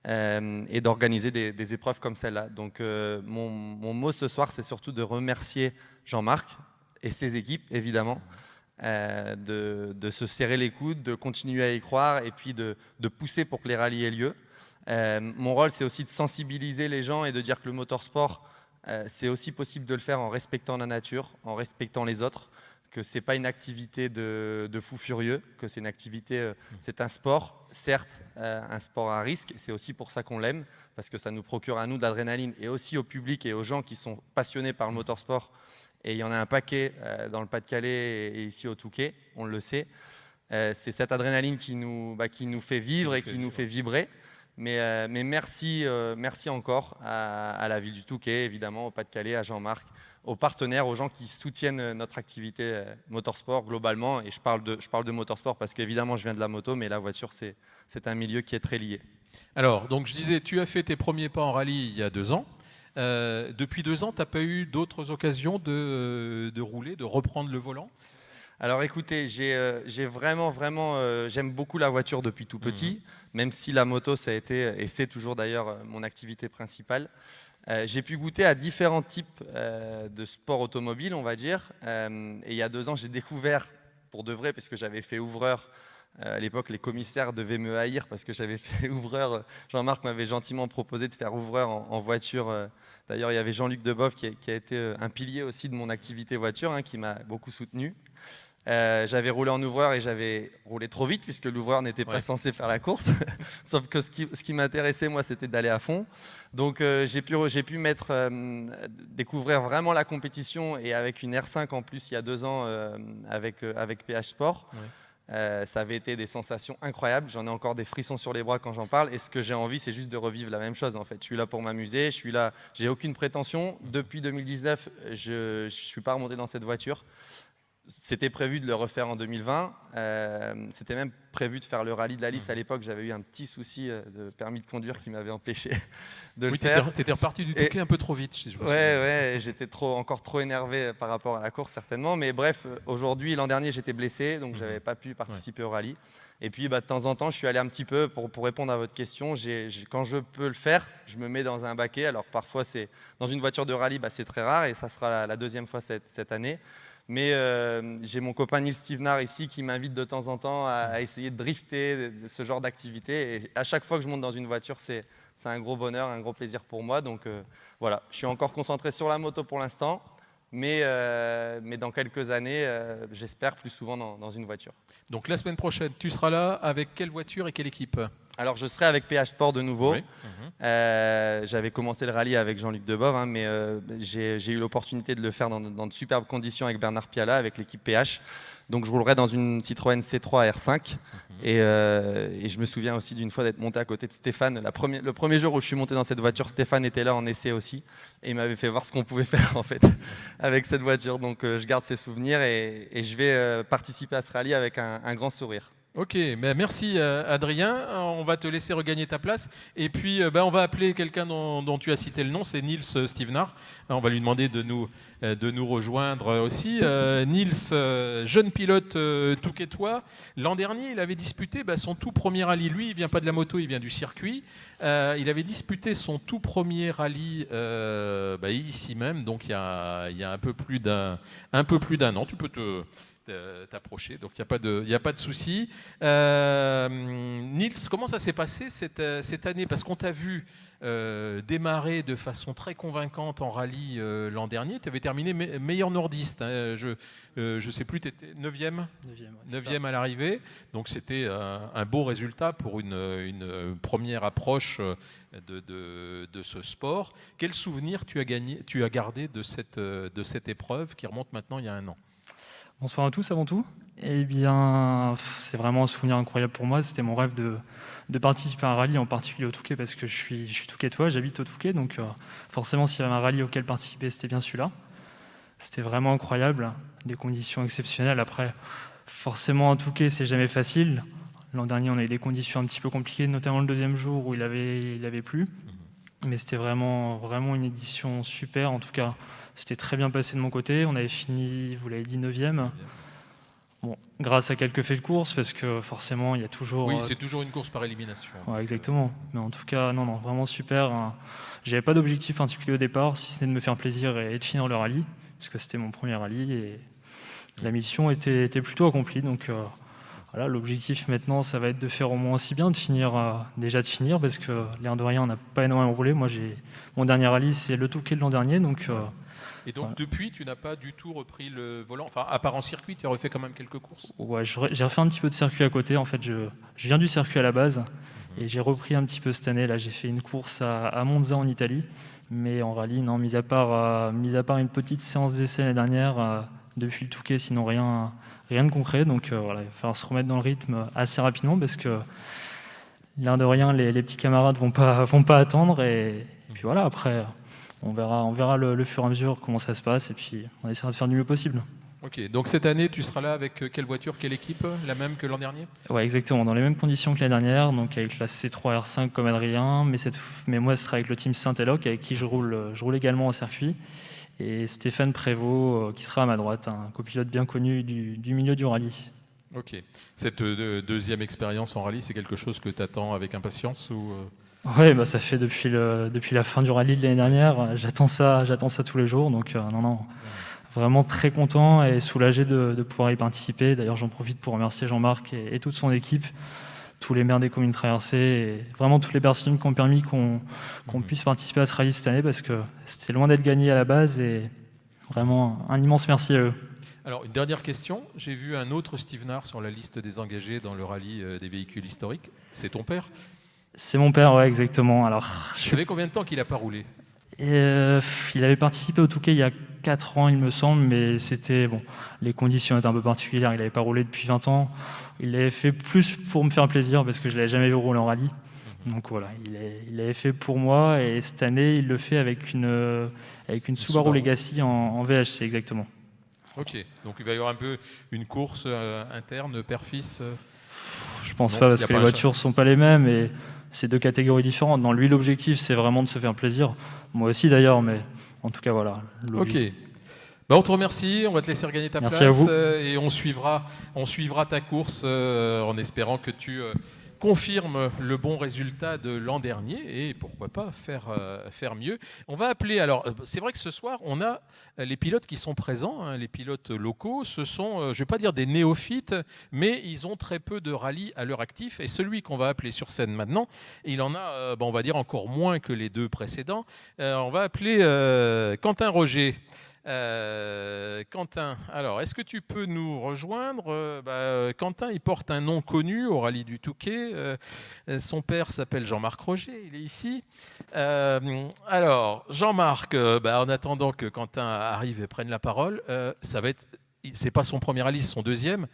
et d'organiser des épreuves comme celle-là. Donc mon mot ce soir, c'est surtout de remercier Jean-Marc et ses équipes, évidemment, de se serrer les coudes, de continuer à y croire et puis de pousser pour que les rallyes aient lieu. Mon rôle, c'est aussi de sensibiliser les gens et de dire que le motorsport, c'est aussi possible de le faire en respectant la nature, en respectant les autres, que c'est pas une activité de fou furieux, que c'est une activité, c'est un sport, certes un sport à risque, c'est aussi pour ça qu'on l'aime, parce que ça nous procure à nous de l'adrénaline et aussi au public et aux gens qui sont passionnés par le motorsport. Et il y en a un paquet dans le Pas-de-Calais et ici au Touquet, on le sait. C'est cette adrénaline qui nous fait vivre et qui nous fait vibrer. Mais merci encore à la ville du Touquet, évidemment, au Pas-de-Calais, à Jean-Marc, aux partenaires, aux gens qui soutiennent notre activité motorsport globalement. Et je parle de motorsport parce qu'évidemment, je viens de la moto, mais la voiture, c'est un milieu qui est très lié. Alors, donc je disais, tu as fait tes premiers pas en rallye il y a 2 ans. Depuis 2 ans, tu n'as pas eu d'autres occasions de rouler, de reprendre le volant? Alors écoutez, j'aime beaucoup la voiture depuis tout petit, même si la moto, ça a été, et c'est toujours d'ailleurs mon activité principale. J'ai pu goûter à différents types de sports automobiles, on va dire. Et il y a 2 ans, j'ai découvert, pour de vrai, parce que j'avais fait ouvreur, à l'époque, les commissaires devaient me haïr parce que j'avais fait ouvreur. Jean-Marc m'avait gentiment proposé de faire ouvreur en voiture. D'ailleurs, il y avait Jean-Luc Debove qui a été un pilier aussi de mon activité voiture, qui m'a beaucoup soutenu. J'avais roulé en ouvreur et j'avais roulé trop vite puisque l'ouvreur n'était pas censé faire la course. Sauf que ce qui m'intéressait, moi, c'était d'aller à fond. Donc j'ai pu découvrir vraiment la compétition et avec une R5 en plus il y a 2 ans avec PH Sport. Ça avait été des sensations incroyables. J'en ai encore des frissons sur les bras quand j'en parle. Et ce que j'ai envie, c'est juste de revivre la même chose. En fait, je suis là pour m'amuser. Je suis là. J'ai aucune prétention. Depuis 2019, je suis pas remonté dans cette voiture. C'était prévu de le refaire en 2020. C'était même prévu de faire le rallye de la Lys à l'époque. J'avais eu un petit souci de permis de conduire qui m'avait empêché de le faire. Tu étais reparti du Touquet un peu trop vite. J'étais encore trop énervé par rapport à la course certainement. Mais bref, aujourd'hui, l'an dernier, j'étais blessé, donc je n'avais pas pu participer au rallye. Et puis de temps en temps, je suis allé un petit peu, pour répondre à votre question, quand je peux le faire, je me mets dans un baquet. Alors parfois, c'est dans une voiture de rallye, c'est très rare et ça sera la 2e fois cette année. Mais j'ai mon copain Nils Stevenard ici qui m'invite de temps en temps à essayer de drifter, ce genre d'activité. Et à chaque fois que je monte dans une voiture, c'est un gros bonheur, un gros plaisir pour moi. Donc voilà, je suis encore concentré sur la moto pour l'instant. Mais dans quelques années, j'espère plus souvent dans une voiture. Donc la semaine prochaine, tu seras là avec quelle voiture et quelle équipe? Alors je serai avec PH Sport de nouveau. Oui. J'avais commencé le rallye avec Jean-Luc Debove, mais j'ai eu l'opportunité de le faire dans de superbes conditions avec Bernard Piala, avec l'équipe PH. Donc je roulerai dans une Citroën C3 R5. Et je me souviens aussi d'une fois d'être monté à côté de Stéphane. Le premier jour où je suis monté dans cette voiture, Stéphane était là en essai aussi. Et il m'avait fait voir ce qu'on pouvait faire en fait avec cette voiture. Donc je garde ces souvenirs et je vais participer à ce rallye avec un grand sourire. Ok, mais merci Adrien, on va te laisser regagner ta place et puis on va appeler quelqu'un dont tu as cité le nom, c'est Nils Stevenard. On va lui demander de nous rejoindre aussi. Nils, jeune pilote touquetois, l'an dernier il avait disputé son tout premier rallye. Lui il vient pas de la moto, il vient du circuit. Il avait disputé son tout premier rallye ici même, donc il y a un peu plus d'un an. Tu peux t'approcher, donc il n'y a pas de souci. Nils, comment ça s'est passé cette année? Parce qu'on t'a vu démarrer de façon très convaincante en rallye l'an dernier. Tu avais terminé meilleur nordiste. Je ne sais plus, tu étais 9e à l'arrivée. Donc c'était un beau résultat pour une première approche de ce sport. Quel souvenir tu as gardé de cette épreuve qui remonte maintenant il y a 1 an? Bonsoir à tous avant tout. Eh bien, c'est vraiment un souvenir incroyable pour moi. C'était mon rêve de participer à un rallye, en particulier au Touquet, parce que je suis touquetois, j'habite au Touquet, donc forcément, s'il y avait un rallye auquel participer, c'était bien celui-là. C'était vraiment incroyable, des conditions exceptionnelles. Après, forcément, en Touquet, c'est jamais facile. L'an dernier, on a eu des conditions un petit peu compliquées, notamment le 2e jour où il avait plu. Mais c'était vraiment une édition super. En tout cas, c'était très bien passé de mon côté. On avait fini, vous l'avez dit, 9e. Bon, grâce à quelques faits de course, parce que forcément, il y a toujours... Oui, c'est toujours une course par élimination. Ouais, exactement. Mais en tout cas, non, vraiment super. J'avais pas d'objectif particulier au départ, si ce n'est de me faire plaisir et de finir le rallye, parce que c'était mon premier rallye et la mission était plutôt accomplie. Donc voilà, l'objectif maintenant, ça va être de faire au moins aussi bien, de finir, parce que l'air de rien, on n'a pas énormément roulé. Moi, mon dernier rallye, c'est le Touquet de l'an dernier, donc Et donc depuis, tu n'as pas du tout repris le volant, enfin à part en circuit, tu as refait quand même quelques courses? Ouais, j'ai refait un petit peu de circuit à côté. En fait, je viens du circuit à la base et j'ai repris un petit peu cette année. Là, j'ai fait une course à Monza en Italie, mais en rallye, non, mis à part une petite séance d'essai l'année dernière, depuis le Touquet, sinon rien de concret. Donc voilà, il va falloir se remettre dans le rythme assez rapidement parce que l'air de rien, les petits camarades vont pas attendre. Et puis voilà, après, on verra le fur et à mesure comment ça se passe et puis on essaiera de faire du mieux possible. Ok, donc cette année, tu seras là avec quelle voiture, quelle équipe? La même que l'an dernier? Ouais, exactement, dans les mêmes conditions que l'année dernière, donc avec la C3 R5 comme Adrien, mais moi ce sera avec le team Saint-Eloc avec qui je roule également au circuit, et Stéphane Prévost qui sera à ma droite, un copilote bien connu du milieu du rallye. Ok, cette deuxième expérience en rallye, c'est quelque chose que tu attends avec impatience ou Ouais, bah ça fait depuis la fin du rallye de l'année dernière, j'attends ça tous les jours, donc non. Vraiment très content et soulagé de pouvoir y participer. D'ailleurs, j'en profite pour remercier Jean-Marc et toute son équipe, tous les maires des communes traversées et vraiment toutes les personnes qui ont permis qu'on puisse participer à ce rallye cette année parce que c'était loin d'être gagné à la base et vraiment un immense merci à eux. Alors, une dernière question. J'ai vu un autre Stevenard sur la liste des engagés dans le rallye des véhicules historiques. C'est ton père? C'est mon père, ouais, exactement. Alors, Tu savais combien de temps qu'il n'a pas roulé? Il avait participé au Touquet il y a 4 ans, il me semble, mais c'était les conditions étaient un peu particulières. Il n'avait pas roulé depuis 20 ans. Il l'avait fait plus pour me faire plaisir parce que je ne l'avais jamais vu rouler en rallye. Donc voilà, il l'avait fait pour moi et cette année, il le fait avec une Subaru Legacy en VHC, exactement. Ok, donc il va y avoir un peu une course interne, père-fils Je pense pas parce que les voitures ne sont pas les mêmes et c'est 2 catégories différentes. Dans lui, l'objectif, c'est vraiment de se faire plaisir. Moi aussi d'ailleurs, mais en tout cas, voilà. Ok. Bah, on te remercie, on va te laisser regagner ta place. À vous. Et on suivra ta course en espérant que tu confirmes le bon résultat de l'an dernier et pourquoi pas faire mieux. On va appeler, alors c'est vrai que ce soir, on a les pilotes qui sont présents, hein, les pilotes locaux. Ce sont, je ne vais pas dire des néophytes, mais ils ont très peu de rallye à leur actif. Et celui qu'on va appeler sur scène maintenant, il en a, on va dire, encore moins que les 2 précédents. On va appeler Quentin Roger. Quentin, alors est-ce que tu peux nous rejoindre? Quentin, il porte un nom connu au rallye du Touquet. Son père s'appelle Jean-Marc Roger, il est ici. Alors, Jean-Marc, en attendant que Quentin arrive et prenne la parole, c'est pas son premier rallye, c'est son 2e.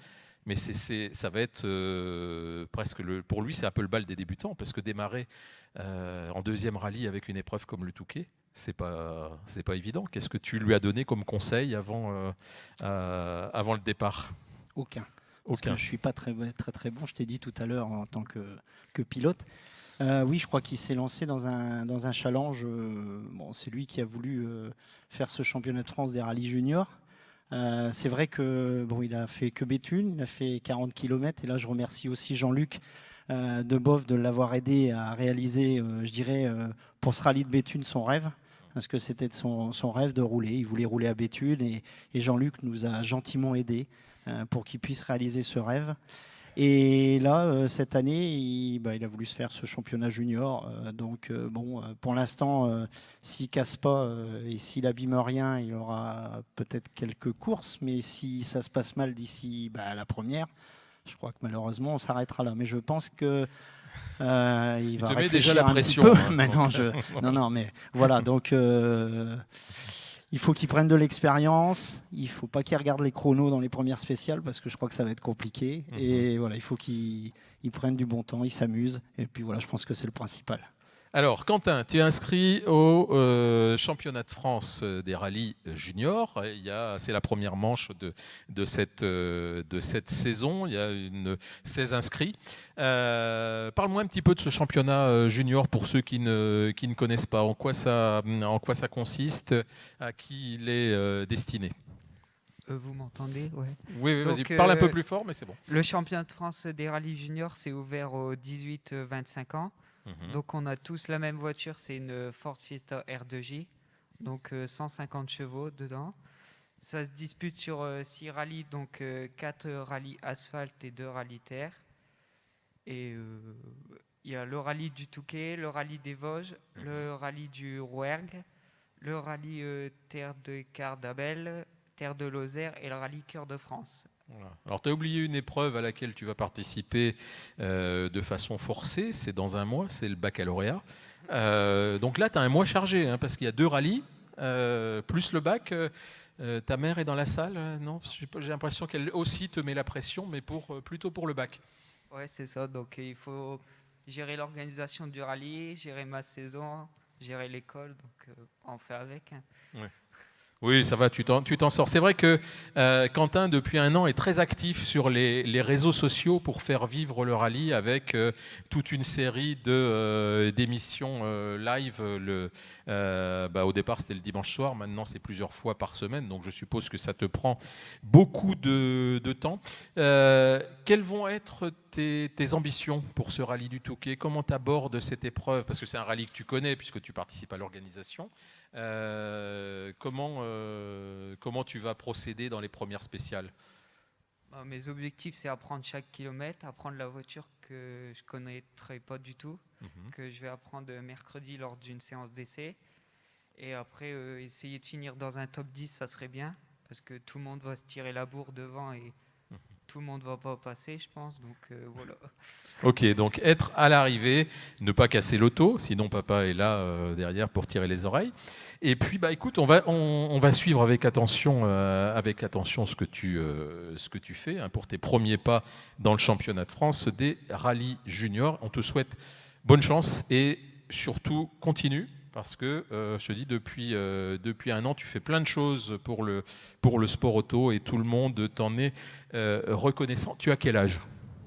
Mais ça va être presque pour lui, c'est un peu le bal des débutants, parce que démarrer en 2e rallye avec une épreuve comme le Touquet, c'est pas évident. Qu'est-ce que tu lui as donné comme conseil avant le départ? Aucun. Parce que je suis pas très bon. Je t'ai dit tout à l'heure en tant que pilote. Oui, je crois qu'il s'est lancé dans un challenge. C'est lui qui a voulu faire ce championnat de France des rallyes juniors. C'est vrai que il a fait que Béthune, il a fait 40 km et là je remercie aussi Jean-Luc de Bof de l'avoir aidé à réaliser, pour ce rallye de Béthune son rêve, parce que c'était son rêve de rouler. Il voulait rouler à Béthune et Jean-Luc nous a gentiment aidés pour qu'il puisse réaliser ce rêve. Et là, cette année, il a voulu se faire ce championnat junior. Pour l'instant, s'il casse pas et s'il abîme rien, il aura peut-être quelques courses. Mais si ça se passe mal d'ici la première, je crois que malheureusement, on s'arrêtera là. Mais je pense que il va réfléchir déjà la un pression. petit peu. Hein, Maintenant, non, mais voilà. Donc, il faut qu'il prenne de l'expérience. Il faut pas qu'il regarde les chronos dans les premières spéciales parce que je crois que ça va être compliqué. Et voilà, il faut qu'il prenne du bon temps, il s'amuse. Et puis voilà, je pense que c'est le principal. Alors, Quentin, tu es inscrit au championnat de France des rallyes juniors. C'est la première manche de cette saison. Il y a 16 inscrits. Parle-moi un petit peu de ce championnat junior pour ceux qui ne connaissent pas. En quoi ça consiste? À qui il est destiné? Vous m'entendez? Ouais. Oui, vas-y, parle un peu plus fort, mais c'est bon. Le championnat de France des rallyes juniors, c'est ouvert aux 18-25 ans. Donc on a tous la même voiture, c'est une Ford Fiesta R2J, donc 150 chevaux dedans. Ça se dispute sur 6 rallyes, donc 4 rallyes asphalte et 2 rallyes terre. Et il y a le rallye du Touquet, le rallye des Vosges, le rallye du Rouergue, Le rallye Terre de Quart d'Abel, Terre de Lozère et le rallye Cœur de France. Voilà. Alors, tu as oublié une épreuve à laquelle tu vas participer de façon forcée, c'est dans un mois, c'est le baccalauréat. Donc là, tu as un mois chargé, hein, parce qu'il y a 2 rallyes, plus le bac. Ta mère est dans la salle, non? J'ai l'impression qu'elle aussi te met la pression, mais plutôt pour le bac. Ouais, c'est ça. Donc il faut gérer l'organisation du rallye, gérer ma saison, gérer l'école. Donc on fait avec. Hein. Ouais. Oui, ça va, tu t'en sors. C'est vrai que Quentin, depuis 1 an, est très actif sur les réseaux sociaux pour faire vivre le rallye avec toute une série d'émissions live. Au départ, c'était le dimanche soir. Maintenant, c'est plusieurs fois par semaine. Donc, je suppose que ça te prend beaucoup de temps. Quelles vont être tes ambitions pour ce rallye du Touquet? Comment tu abordes cette épreuve? Parce que c'est un rallye que tu connais puisque tu participes à l'organisation. Comment tu vas procéder dans les premières spéciales? Mes objectifs, c'est apprendre chaque kilomètre, apprendre la voiture que je ne connaîtrais pas du tout, que je vais apprendre mercredi lors d'une séance d'essai. Et après, essayer de finir dans un top 10, ça serait bien, parce que tout le monde va se tirer la bourre devant et tout le monde ne va pas passer, je pense. Donc voilà. Ok, donc être à l'arrivée, ne pas casser l'auto, sinon papa est là derrière pour tirer les oreilles. Et puis, écoute, on va suivre avec attention ce que tu fais pour tes premiers pas dans le championnat de France des rallyes juniors. On te souhaite bonne chance et surtout continue. Parce que, je te dis, depuis 1 an, tu fais plein de choses pour le sport auto et tout le monde t'en est reconnaissant. Tu as quel âge?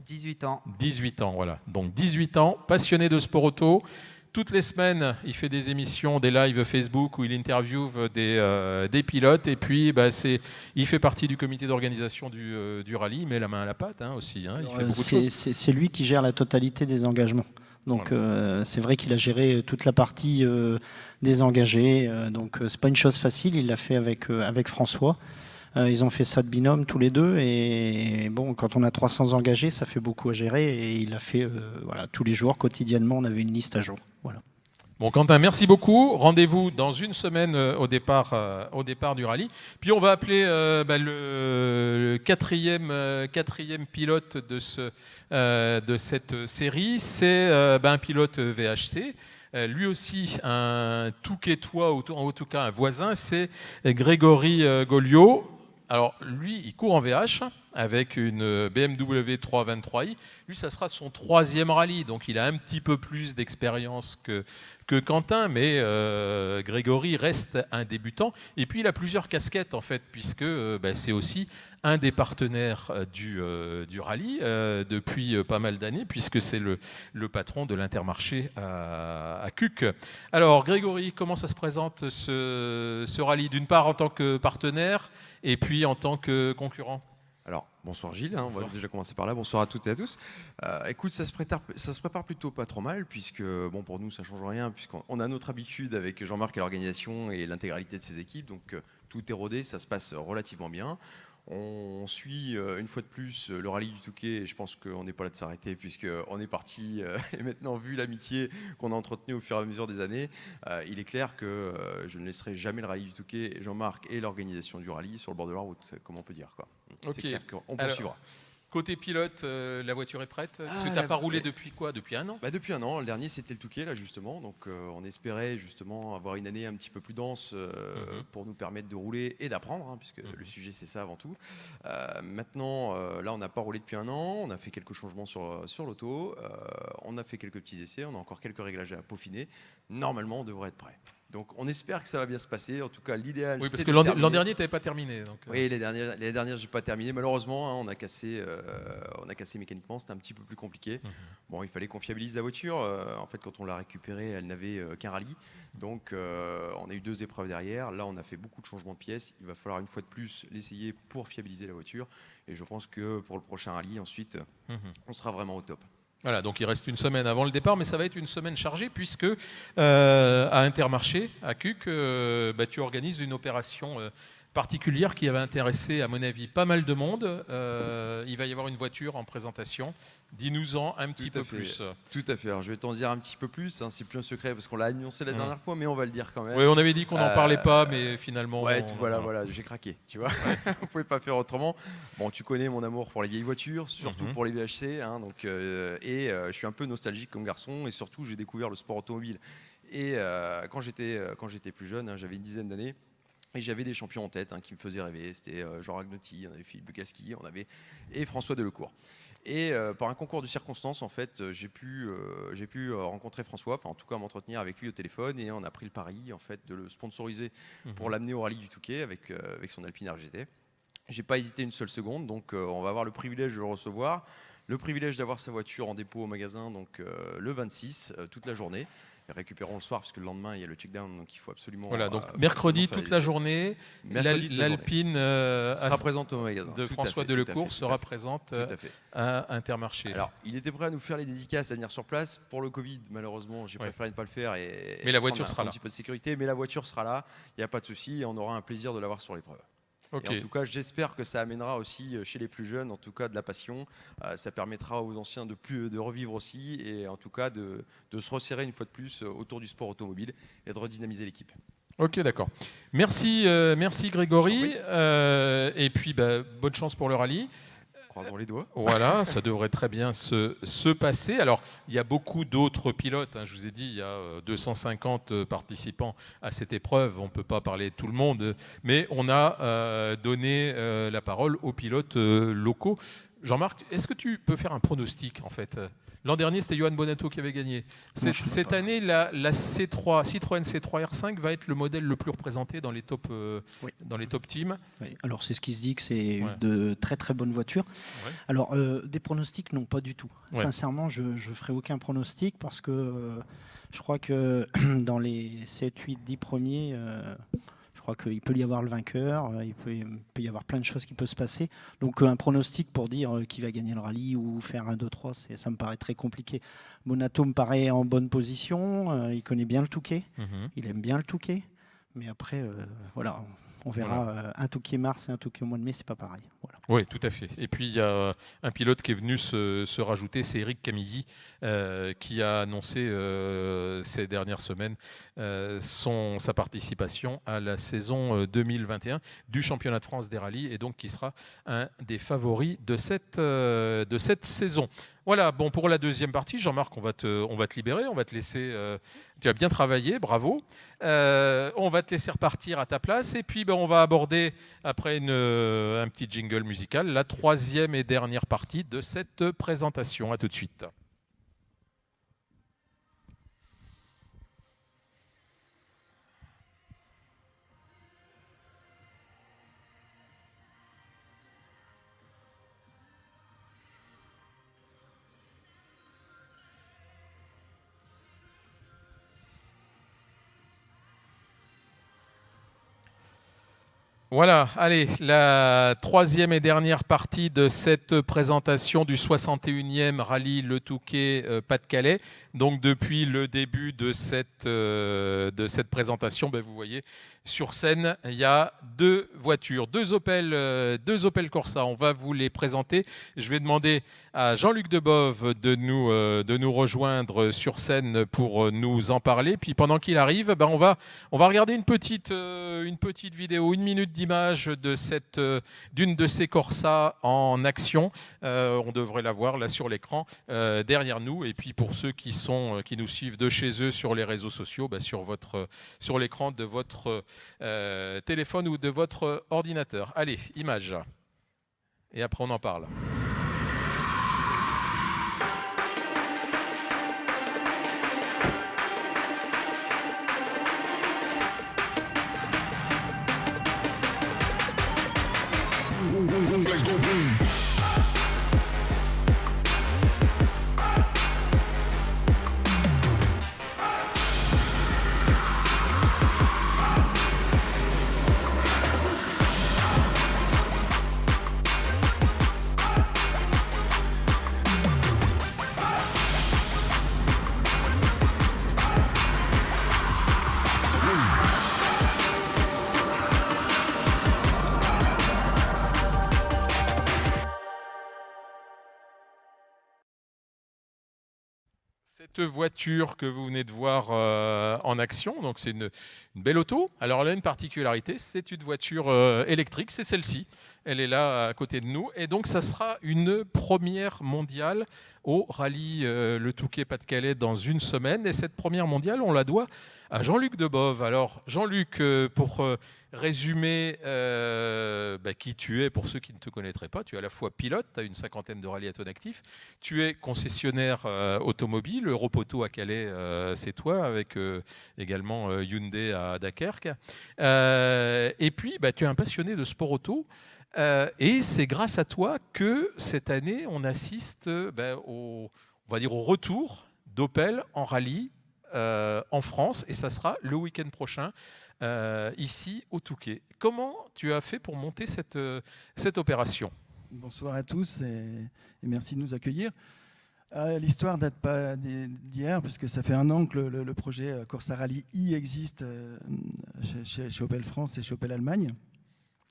18 ans. 18 ans, voilà. Donc 18 ans, passionné de sport auto. Toutes les semaines, il fait des émissions, des lives Facebook où il interviewe des pilotes. Et puis, il fait partie du comité d'organisation du rallye. Il met la main à la pâte aussi. Il fait beaucoup de choses. C'est lui qui gère la totalité des engagements. Donc c'est vrai qu'il a géré toute la partie des engagés. Donc c'est pas une chose facile. Il l'a fait avec François. Ils ont fait ça de binôme tous les deux. Et bon, quand on a 300 engagés, ça fait beaucoup à gérer. Et il a fait tous les jours, quotidiennement, on avait une liste à jour. Voilà. Bon, Quentin, merci beaucoup. Rendez-vous dans une semaine au départ du rallye. Puis on va appeler le quatrième pilote de cette série. C'est un pilote VHC. Lui aussi, un Touquetois, en tout cas un voisin, c'est Grégory Goliot. Alors lui, il court en VH avec une BMW 323i. Lui, ça sera son 3e rallye, donc il a un petit peu plus d'expérience que Quentin, mais Grégory reste un débutant. Et puis il a plusieurs casquettes en fait, puisque c'est aussi un des partenaires du rallye depuis pas mal d'années, puisque c'est le patron de l'Intermarché à Cuc. Alors Grégory, comment ça se présente ce rallye? D'une part en tant que partenaire et puis en tant que concurrent. Alors, bonsoir Gilles, on va déjà commencer par là. Bonsoir à toutes et à tous. Écoute, ça se prépare plutôt pas trop mal, puisque pour nous, ça ne change rien, puisqu'on a notre habitude avec Jean-Marc et l'organisation et l'intégralité de ses équipes. Donc, tout est rodé, ça se passe relativement bien. On suit une fois de plus le rallye du Touquet et je pense qu'on n'est pas là de s'arrêter puisqu'on est parti et maintenant vu l'amitié qu'on a entretenue au fur et à mesure des années, il est clair que je ne laisserai jamais le rallye du Touquet, Jean-Marc et l'organisation du rallye sur le bord de la route, comme on peut dire. Okay. C'est clair qu'on poursuivra. Côté pilote, la voiture est prête? Parce que tu n'as pas roulé depuis quoi? Depuis 1 an? Depuis 1 an. Le dernier, c'était le Touquet, là, justement. Donc, on espérait justement avoir une année un petit peu plus dense pour nous permettre de rouler et d'apprendre, puisque le sujet, c'est ça avant tout. Maintenant, là, on n'a pas roulé depuis 1 an. On a fait quelques changements sur l'auto. On a fait quelques petits essais. On a encore quelques réglages à peaufiner. Normalement, on devrait être prêt. Donc on espère que ça va bien se passer. En tout cas, l'idéal. Oui, parce que l'an dernier, tu n'avais pas terminé. Donc, Oui, les dernières, je n'ai pas terminé. Malheureusement, on a cassé mécaniquement. C'était un petit peu plus compliqué. Bon, il fallait qu'on fiabilise la voiture. En fait, quand on l'a récupérée, elle n'avait qu'un rallye. Donc, on a eu 2 épreuves derrière. Là, on a fait beaucoup de changements de pièces. Il va falloir une fois de plus l'essayer pour fiabiliser la voiture. Et je pense que pour le prochain rallye, ensuite, on sera vraiment au top. Voilà, donc il reste une semaine avant le départ, mais ça va être une semaine chargée puisque à Intermarché, à Cuc, tu organises une opération particulière qui avait intéressé, à mon avis, pas mal de monde. Il va y avoir une voiture en présentation. Dis-nous-en un petit peu plus. Tout à fait. Alors, je vais t'en dire un petit peu plus. C'est plus un secret parce qu'on l'a annoncé la dernière fois, mais on va le dire quand même. Oui, on avait dit qu'on n'en parlait pas, mais finalement... Ouais, voilà, j'ai craqué, tu vois. On ne pouvait pas faire autrement. Bon, tu connais mon amour pour les vieilles voitures, surtout pour les VHC. Hein, donc, je suis un peu nostalgique comme garçon et surtout, j'ai découvert le sport automobile. Et quand j'étais plus jeune, hein, j'avais une dizaine d'années, et j'avais des champions en tête qui me faisaient rêver. C'était Jean Ragnotti, on avait Philippe Bugaski, et François Delecourt. Et par un concours de circonstances, en fait, j'ai pu rencontrer François, enfin en tout cas m'entretenir avec lui au téléphone, et on a pris le pari en fait de le sponsoriser pour l'amener au rallye du Touquet avec son Alpine RGT. J'ai pas hésité une seule seconde, donc on va avoir le privilège de le recevoir, le privilège d'avoir sa voiture en dépôt au magasin, donc le 26 toute la journée. Récupérons le soir parce que le lendemain il y a le check-down, donc il faut absolument. Voilà, donc mercredi toute la journée, l'Alpine sera présente au magasin de François Delecourt sera présente à Intermarché. Alors, il était prêt à nous faire les dédicaces, à venir sur place. Pour le Covid, malheureusement, j'ai préféré ne pas le faire. Mais la voiture sera là. Un petit peu de sécurité, mais la voiture sera là. Il n'y a pas de souci, et on aura un plaisir de l'avoir sur l'épreuve. Okay. Et en tout cas, j'espère que ça amènera aussi chez les plus jeunes, en tout cas, de la passion. Ça permettra aux anciens de revivre aussi, et en tout cas de se resserrer une fois de plus autour du sport automobile et de redynamiser l'équipe. Ok, d'accord. Merci Grégory. Et puis, bonne chance pour le rallye. Croisons les doigts. Voilà, ça devrait très bien se passer. Alors, il y a beaucoup d'autres pilotes. Je vous ai dit, il y a 250 participants à cette épreuve. On ne peut pas parler de tout le monde, mais on a donné la parole aux pilotes locaux. Jean-Marc, est-ce que tu peux faire un pronostic, en fait ? L'an dernier, c'était Johan Bonato qui avait gagné. Cette année, la C3, Citroën C3 R5 va être le modèle le plus représenté dans les top teams. Oui. Alors, c'est ce qui se dit que c'est de très très bonnes voitures. Ouais. Alors, des pronostics, non, pas du tout. Ouais. Sincèrement, je ne ferai aucun pronostic parce que je crois que dans les 7, 8, 10 premiers... je crois qu'il peut y avoir le vainqueur, il peut y avoir plein de choses qui peuvent se passer. Donc un pronostic pour dire qui va gagner le rallye ou faire 1, 2, 3, ça me paraît très compliqué. Bonato me paraît en bonne position, il connaît bien le Touquet, il aime bien le Touquet. Mais après, voilà, on verra un Touquet mars et un Touquet au mois de mai, c'est pas pareil. Voilà. Oui, tout à fait. Et puis il y a un pilote qui est venu se rajouter, c'est Eric Camilly, qui a annoncé ces dernières semaines sa participation à la saison 2021 du championnat de France des rallyes, et donc qui sera un des favoris de cette saison. Voilà, bon, pour la deuxième partie, Jean-Marc, on va te libérer, on va te laisser. Tu as bien travaillé, bravo. On va te laisser repartir à ta place, et puis on va aborder après un petit jingle musical, la troisième et dernière partie de cette présentation. À tout de suite. Voilà, allez, la troisième et dernière partie de cette présentation du 61e rallye Le Touquet Pas-de-Calais. Donc depuis le début de cette présentation, vous voyez, sur scène, il y a deux voitures, deux Opel Corsa. On va vous les présenter. Je vais demander à Jean-Luc Debove de nous rejoindre sur scène pour nous en parler. Puis pendant qu'il arrive, on va regarder une petite vidéo, 1 minute d'image d'une de ces Corsa en action. On devrait la voir là sur l'écran derrière nous. Et puis pour ceux qui nous suivent de chez eux sur les réseaux sociaux, sur l'écran de votre téléphone ou de votre ordinateur. Allez, image. Et après on en parle. Let's go boom. Cette voiture que vous venez de voir en action, donc c'est une belle auto. Alors elle a une particularité, c'est une voiture électrique, c'est celle-ci. Elle est là à côté de nous et donc ça sera une première mondiale au rallye Le Touquet Pas-de-Calais dans une semaine. Et cette première mondiale, on la doit à Jean-Luc Debove. Alors Jean-Luc, pour résumer qui tu es pour ceux qui ne te connaîtraient pas, tu es à la fois pilote, tu as une 50aine de rallyes à ton actif, tu es concessionnaire automobile, Europoto à Calais, c'est toi, avec également Hyundai à Dunkerque. Et puis tu es un passionné de sport auto. Et c'est grâce à toi que cette année, on assiste au retour d'Opel en rallye en France, et ça sera le week-end prochain ici au Touquet. Comment tu as fait pour monter cette opération ? Bonsoir à tous et merci de nous accueillir. L'histoire date pas d'hier, puisque ça fait 1 an que le projet Corsa Rally I existe chez Opel France et chez Opel Allemagne.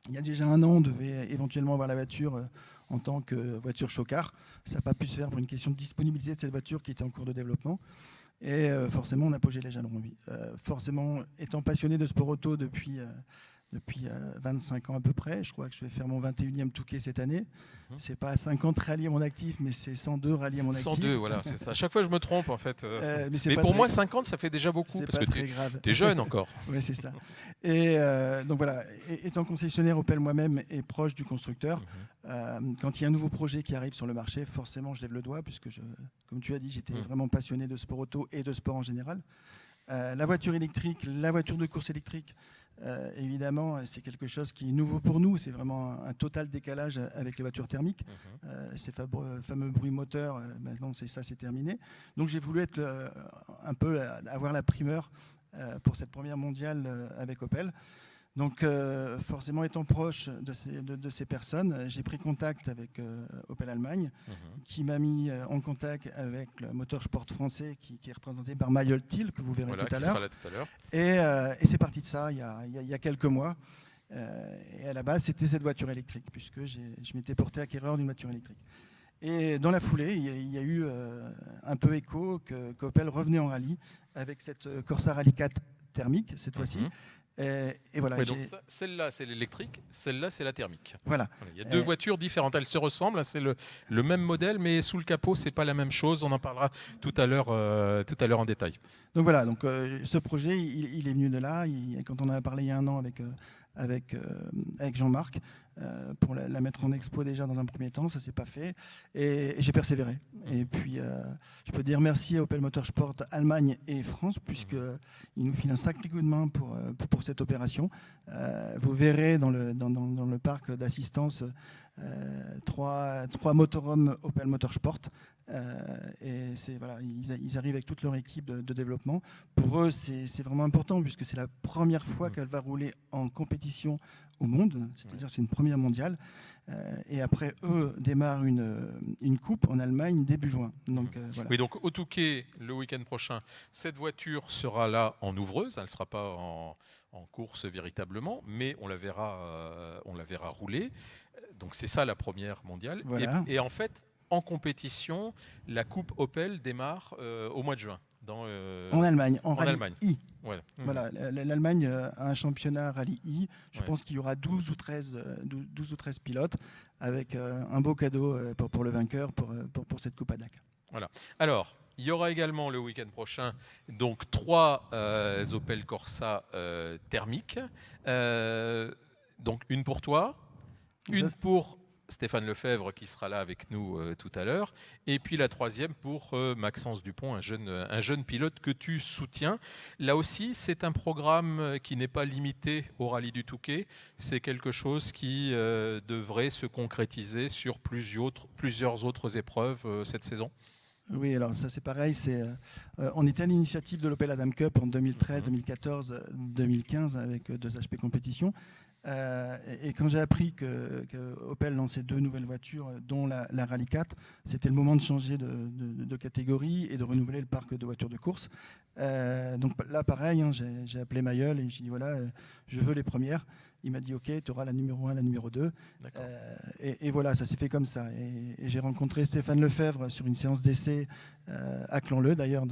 Il y a déjà 1 an, on devait éventuellement avoir la voiture en tant que voiture chocard. Ça n'a pas pu se faire pour une question de disponibilité de cette voiture qui était en cours de développement. Et forcément, on a posé les jalons. Oui. Forcément, étant passionné de sport auto depuis 25 ans à peu près, je crois que je vais faire mon 21e Touquet cette année. C'est pas 50 rallyes à mon actif, mais c'est 102 rallyes à mon actif. 102, voilà, c'est ça. À chaque fois, je me trompe en fait. Mais pour moi, 50, ça fait déjà beaucoup, parce que tu es jeune encore. Oui, c'est ça. Et donc voilà, étant concessionnaire Opel moi-même et proche du constructeur, quand il y a un nouveau projet qui arrive sur le marché, forcément, je lève le doigt, puisque, comme tu as dit, j'étais vraiment passionné de sport auto et de sport en général. La voiture électrique, la voiture de course électrique, évidemment, c'est quelque chose qui est nouveau pour nous. C'est vraiment un total décalage avec les voitures thermiques. Ces fameux bruits moteurs, maintenant, c'est terminé. Donc, j'ai voulu être avoir la primeur pour cette première mondiale avec Opel. Donc, forcément, étant proche de ces personnes, j'ai pris contact avec Opel Allemagne, qui m'a mis en contact avec le motorsport français, qui est représenté par Mayol Thiel, que vous verrez tout à l'heure. Et c'est parti de ça, il y a quelques mois. Et à la base, c'était cette voiture électrique, puisque je m'étais porté acquéreur d'une voiture électrique. Et dans la foulée, il y a eu un peu écho qu'Opel revenait en rallye avec cette Corsa Rally 4 thermique, cette fois-ci. Et voilà, donc celle-là, c'est l'électrique, celle-là, c'est la thermique. Voilà. Il y a 2 voitures différentes. Elles se ressemblent, c'est le même modèle, mais sous le capot, c'est pas la même chose. On en parlera tout à l'heure en détail. Donc voilà, donc, ce projet, il est venu de là. Quand on en a parlé il y a 1 an avec Jean-Marc, pour la mettre en expo déjà dans un premier temps, ça ne s'est pas fait. Et j'ai persévéré. Et puis, je peux dire merci à Opel Motorsport Allemagne et France, puisqu'ils nous filent un sacré coup de main pour cette opération. Vous verrez dans le parc d'assistance 3 motorhomes Opel Motorsport. Et ils arrivent avec toute leur équipe de développement. Pour eux, c'est vraiment important, puisque c'est la première fois qu'elle va rouler en compétition au monde, c'est-à-dire c'est une première mondiale. Et après, eux démarrent une coupe en Allemagne début juin. Donc, voilà. Oui, donc au Touquet, le week-end prochain, cette voiture sera là en ouvreuse. Elle ne sera pas en course véritablement, mais on la verra rouler. Donc c'est ça la première mondiale. Voilà. Et en fait, en compétition, la Coupe Opel démarre au mois de juin. En Allemagne, en rallye Allemagne. I. Voilà. Voilà, l'Allemagne a un championnat rallye I. Je pense qu'il y aura 12 ou 13 pilotes, avec un beau cadeau pour le vainqueur pour cette Coupe ADAC. Voilà. Alors, il y aura également le week-end prochain donc 3 Opel Corsa thermiques. Donc une pour toi, une pour Stéphane Lefebvre qui sera là avec nous tout à l'heure, et puis la 3e pour Maxence Dupont, un jeune pilote que tu soutiens. Là aussi, c'est un programme qui n'est pas limité au rallye du Touquet, c'est quelque chose qui devrait se concrétiser sur plusieurs autres épreuves cette saison. Oui, alors ça c'est pareil, on était à l'initiative de l'Opel Adam Cup en 2013, 2014, 2015 avec 2HP Compétition. Et quand j'ai appris que Opel lançait 2 nouvelles voitures, dont la Rally 4, c'était le moment de changer de catégorie et de renouveler le parc de voitures de course. Donc là, pareil, j'ai appelé Mayol et j'ai dit voilà, je veux les premières. il m'a dit ok, tu auras la numéro 1, la numéro 2. Et voilà, ça s'est fait comme ça. Et j'ai rencontré Stéphane Lefebvre sur une séance d'essai à Clan-le, d'ailleurs,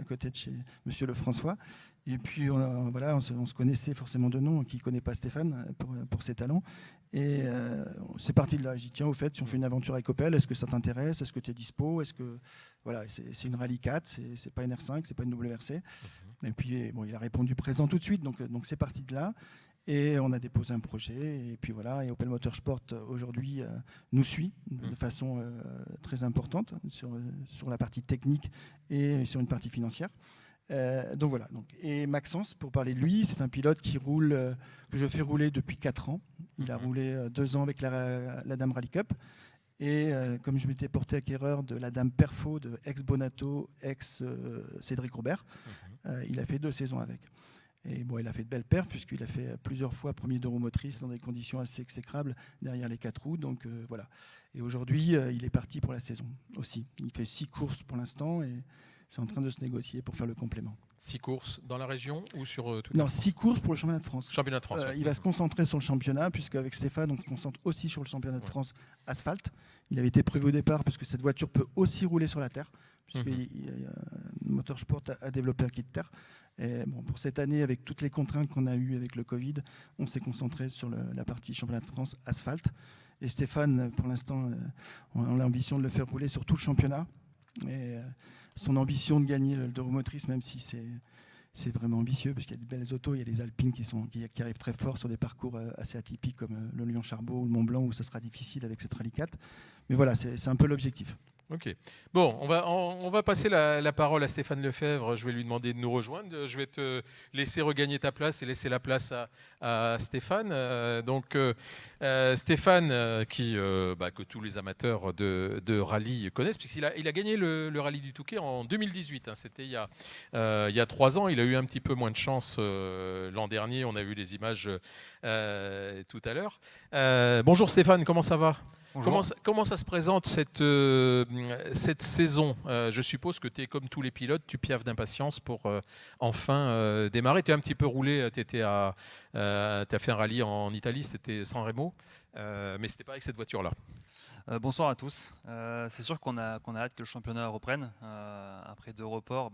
à côté de chez Monsieur Lefrançois. Et puis on se connaissait forcément de nom, qui ne connaît pas Stéphane pour ses talents. Et c'est parti de là. J'ai dit tiens, au fait, si on fait une aventure avec Opel, est-ce que ça t'intéresse? Est-ce que tu es dispo? Est-ce que voilà, c'est une Rallye 4, c'est pas une R5, c'est pas une WRC. Et puis bon, il a répondu présent tout de suite, donc c'est parti de là. Et on a déposé un projet, et puis voilà, et Opel Motorsport aujourd'hui nous suit de façon très importante sur la partie technique et sur une partie financière. Donc voilà. Et Maxence, pour parler de lui, c'est un pilote qui roule, que je fais rouler depuis 4 ans. Il a roulé 2 ans avec la Dame Rally Cup. Et comme je m'étais porté acquéreur de la Dame Perfo de ex-Bonato, ex-Cédric Robert, il a fait 2 saisons avec. Et bon, il a fait de belles perfs puisqu'il a fait plusieurs fois premier d'Euromotrice dans des conditions assez exécrables derrière les 4 roues. Donc voilà. Et aujourd'hui, il est parti pour la saison aussi. Il fait 6 courses pour l'instant et c'est en train de se négocier pour faire le complément. 6 courses dans la région ou sur toute Non, 6 courses pour le championnat de France. Championnat de France. Ouais. Il va se concentrer sur le championnat, puisqu'avec Stéphane, on se concentre aussi sur le championnat de France asphalte. Il avait été prévu au départ, parce que cette voiture peut aussi rouler sur la terre, puisque Motorsport a développé un kit terre. Et bon, pour cette année, avec toutes les contraintes qu'on a eues avec le Covid, on s'est concentré sur la partie championnat de France asphalte. Et Stéphane, pour l'instant, on a l'ambition de le faire rouler sur tout le championnat. Et son ambition de gagner l'Euromotrice, même si c'est vraiment ambitieux, parce qu'il y a de belles autos, il y a les Alpines qui arrivent très fort sur des parcours assez atypiques comme le Lyon-Charbot ou le Mont-Blanc, où ça sera difficile avec cette Rallye 4. Mais voilà, c'est un peu l'objectif. Ok. Bon, on va passer la parole à Stéphane Lefebvre. Je vais lui demander de nous rejoindre. Je vais te laisser regagner ta place et laisser la place à Stéphane. Stéphane, que tous les amateurs de rallye connaissent, puisqu'il a gagné le rallye du Touquet en 2018. C'était il y a 3 ans. Il a eu un petit peu moins de chance l'an dernier. On a vu les images tout à l'heure. Bonjour Stéphane, comment ça va ? Comment ça se présente cette saison? Je suppose que tu es comme tous les pilotes, tu piaffes d'impatience pour enfin démarrer. Tu es un petit peu roulé, tu as fait un rallye en Italie, c'était San Remo, mais ce n'était pas avec cette voiture-là. Bonsoir à tous. C'est sûr qu'on a hâte que le championnat reprenne. Après 2 reports,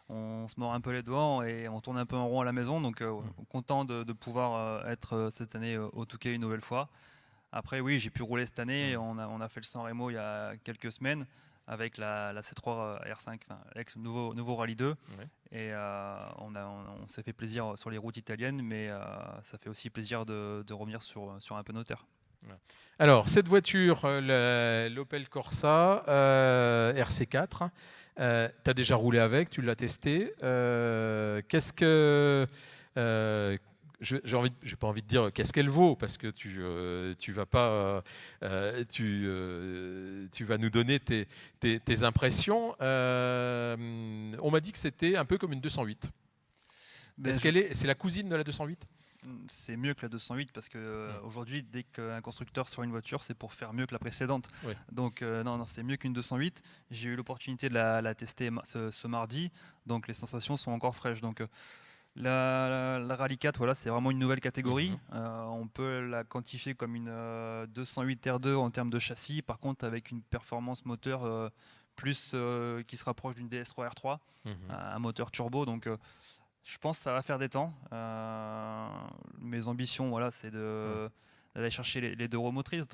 on se mord un peu les doigts et on tourne un peu en rond à la maison. Donc content de pouvoir être cette année au Touquet une nouvelle fois. Après, oui, j'ai pu rouler cette année. On a fait le San Remo il y a quelques semaines avec la C3 R5, nouveau Rallye 2. Ouais. Et on s'est fait plaisir sur les routes italiennes, mais ça fait aussi plaisir de revenir sur un peu nos terres. Alors, cette voiture, l'Opel Corsa RC4, tu as déjà roulé avec, tu l'as testé. Qu'est-ce que... j'ai pas envie de dire qu'est-ce qu'elle vaut, parce que tu vas nous donner tes impressions. On m'a dit que c'était un peu comme une 208. C'est la cousine de la 208? C'est mieux que la 208 parce que aujourd'hui, dès qu'un constructeur sort une voiture, c'est pour faire mieux que la précédente. Ouais. Donc non, c'est mieux qu'une 208. J'ai eu l'opportunité de la tester ce mardi, donc les sensations sont encore fraîches. Donc la Rallye 4, voilà, c'est vraiment une nouvelle catégorie. On peut la quantifier comme une 208 R2 en termes de châssis, par contre avec une performance moteur plus qui se rapproche d'une DS3 R3, un moteur turbo. Donc je pense que ça va faire des temps. Mes ambitions, voilà, c'est d'aller chercher les 2 roues motrices,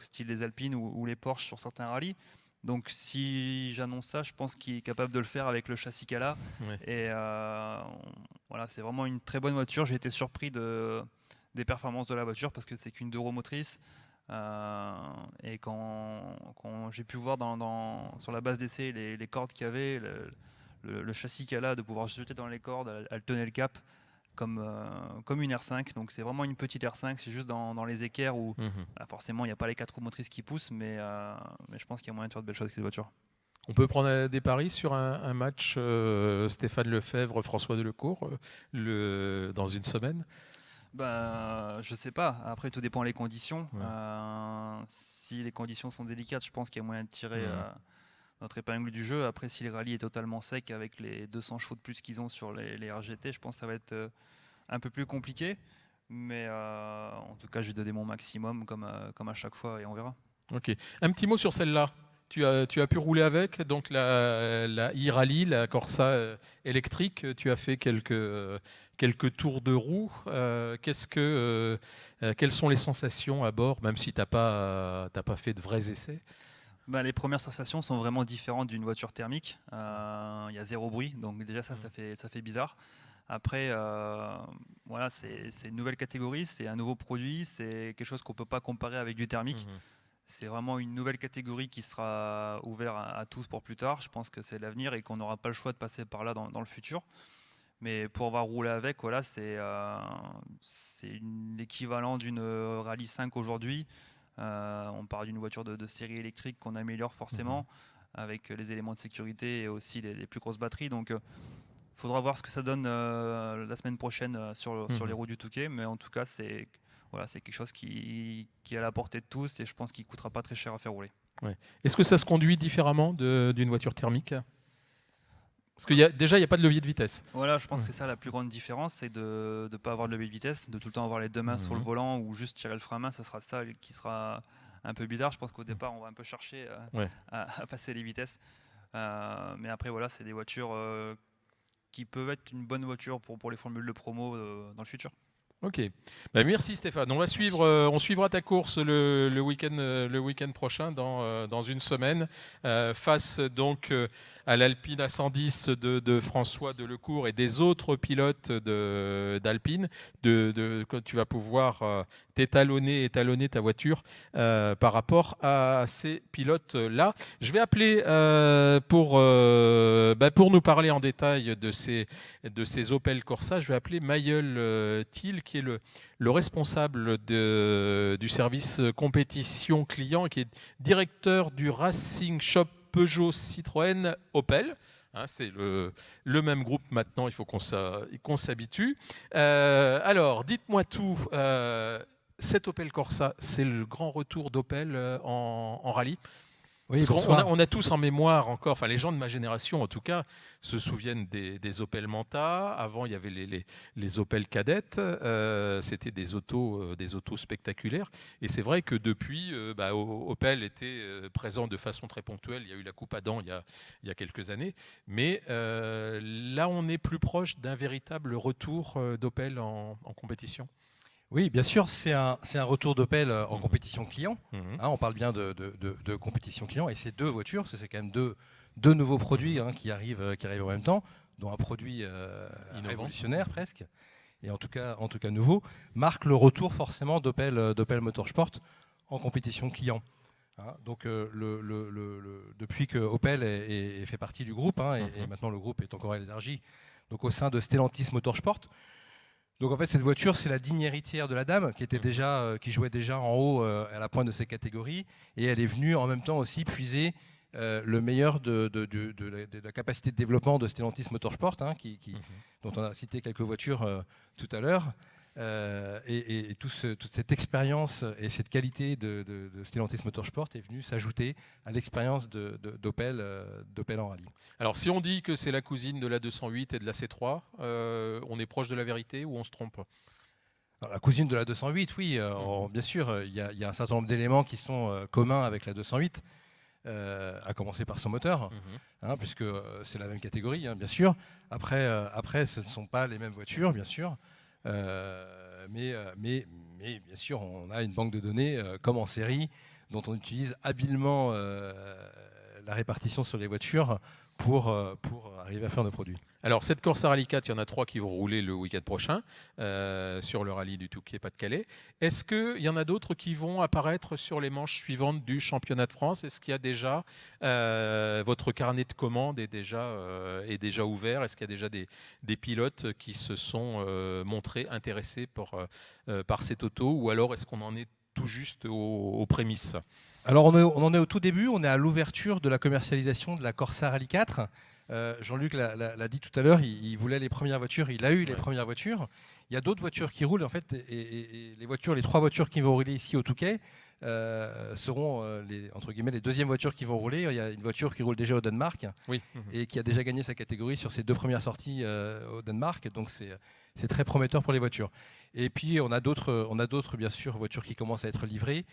style les Alpines ou les Porsche sur certains rallyes. Donc si j'annonce ça, je pense qu'il est capable de le faire avec le châssis qu'elle a. Ouais. Et voilà, c'est vraiment une très bonne voiture. J'ai été surpris des performances de la voiture parce que c'est qu'une 2 roues motrices. Et quand j'ai pu voir sur la base d'essai les cordes qu'il y avait, le châssis qu'elle a, de pouvoir se jeter dans les cordes, elle tenait le cap comme une R5. Donc c'est vraiment une petite R5, c'est juste dans les équerres où forcément il n'y a pas les 4 roues motrices qui poussent, mais je pense qu'il y a moyen de faire de belles choses avec cette voiture. On peut prendre des paris sur un match Stéphane Lefebvre, François Delecourt dans une semaine? Je sais pas. Après, tout dépend des conditions. Ouais. Si les conditions sont délicates, je pense qu'il y a moyen de tirer notre épingle du jeu. Après, si le rallye est totalement sec avec les 200 chevaux de plus qu'ils ont sur les RGT, je pense que ça va être un peu plus compliqué. Mais en tout cas, j'ai donné mon maximum comme à chaque fois et on verra. Ok. Un petit mot sur celle-là. Tu as pu rouler avec, donc la e-Rally, la Corsa électrique. Tu as fait quelques tours de roue. Quelles sont les sensations à bord, même si tu n'as pas fait de vrais essais? Les premières sensations sont vraiment différentes d'une voiture thermique. Il y a zéro bruit, donc déjà ça fait bizarre. Après, voilà, c'est une nouvelle catégorie, c'est un nouveau produit, c'est quelque chose qu'on ne peut pas comparer avec du thermique. C'est vraiment une nouvelle catégorie qui sera ouverte à tous pour plus tard. Je pense que c'est l'avenir et qu'on n'aura pas le choix de passer par là dans le futur. Mais pour avoir roulé avec, voilà, c'est l'équivalent d'une Rally 5 aujourd'hui. On parle d'une voiture de série électrique qu'on améliore forcément avec les éléments de sécurité et aussi les plus grosses batteries. Donc, il faudra voir ce que ça donne la semaine prochaine sur les routes du Touquet. Mais en tout cas, c'est quelque chose qui est à la portée de tous et je pense qu'il ne coûtera pas très cher à faire rouler. Ouais. Est-ce que ça se conduit différemment d'une voiture thermique? Parce qu'il n'y a pas de levier de vitesse. Voilà, je pense que ça, la plus grande différence, c'est de ne pas avoir de levier de vitesse, de tout le temps avoir les deux mains sur le volant ou juste tirer le frein à main. Ça sera ça qui sera un peu bizarre. Je pense qu'au départ, on va un peu chercher à passer les vitesses. Mais après, voilà, c'est des voitures qui peuvent être une bonne voiture pour les formules de promo dans le futur. Ok, merci Stéphane. On suivra ta course le week-end prochain dans une semaine face donc à l'Alpine A110 de François Delecourt et des autres pilotes d'Alpine. Quand tu vas pouvoir étalonner ta voiture par rapport à ces pilotes-là. Je vais appeler pour nous parler en détail de ces Opel Corsa, je vais appeler Mayeul Thiel, qui est le responsable du service compétition client, qui est directeur du Racing Shop Peugeot Citroën Opel. C'est le même groupe maintenant, il faut qu'on s'habitue. Alors, dites-moi tout. Cette Opel Corsa, c'est le grand retour d'Opel en rallye. Oui, on a tous en mémoire encore, enfin les gens de ma génération en tout cas, se souviennent des Opel Manta. Avant, il y avait les Opel Kadett. C'était des autos spectaculaires. Et c'est vrai que depuis, Opel était présent de façon très ponctuelle. Il y a eu la coupe Adam il y a quelques années. Mais là, on est plus proche d'un véritable retour d'Opel en compétition. Oui, bien sûr, c'est un retour d'Opel en compétition client. On parle bien de compétition client et ces deux voitures, c'est quand même deux nouveaux produits qui arrivent en même temps, dont un produit révolutionnaire presque, et en tout cas nouveau, marque le retour forcément d'Opel Motorsport en compétition client. Donc depuis que Opel fait partie du groupe, et maintenant le groupe est encore élargi, donc au sein de Stellantis Motorsport. Donc en fait cette voiture c'est la digne héritière de la dame qui jouait déjà en haut à la pointe de ses catégories et elle est venue en même temps aussi puiser le meilleur de la capacité de développement de Stellantis Motorsport dont on a cité quelques voitures tout à l'heure et toute cette expérience et cette qualité de Stellantis Motorsport est venue s'ajouter à l'expérience d'Opel en rallye. Alors si on dit que c'est la cousine de la 208 et de la C3, on est proche de la vérité ou on se trompe? Alors, la cousine de la 208, oui, bien sûr, il y a un certain nombre d'éléments qui sont communs avec la 208, à commencer par son moteur, puisque c'est la même catégorie, bien sûr. Après, ce ne sont pas les mêmes voitures, bien sûr. Mais bien sûr, on a une banque de données comme en série dont on utilise habilement la répartition sur les voitures pour arriver à faire nos produits. Alors cette Corsa Rally 4, il y en a 3 qui vont rouler le week-end prochain sur le rallye du Touquet-Pas-de-Calais. Est-ce qu'il y en a d'autres qui vont apparaître sur les manches suivantes du championnat de France? Est-ce qu'il y a déjà votre carnet de commandes est déjà ouvert? Est-ce qu'il y a déjà des pilotes qui se sont montrés intéressés par cette auto, ou alors est-ce qu'on en est tout juste aux prémices? Alors on en est au tout début, on est à l'ouverture de la commercialisation de la Corsa Rally 4. Jean-Luc l'a dit tout à l'heure, il voulait les premières voitures, il a eu les premières voitures. Il y a d'autres voitures qui roulent en fait, et les 3 voitures qui vont rouler ici au Touquet seront les deuxièmes voitures qui vont rouler. Il y a une voiture qui roule déjà au Danemark et qui a déjà gagné sa catégorie sur ses 2 premières sorties au Danemark, donc c'est très prometteur pour les voitures. Et puis on a d'autres bien sûr voitures qui commencent à être livrées.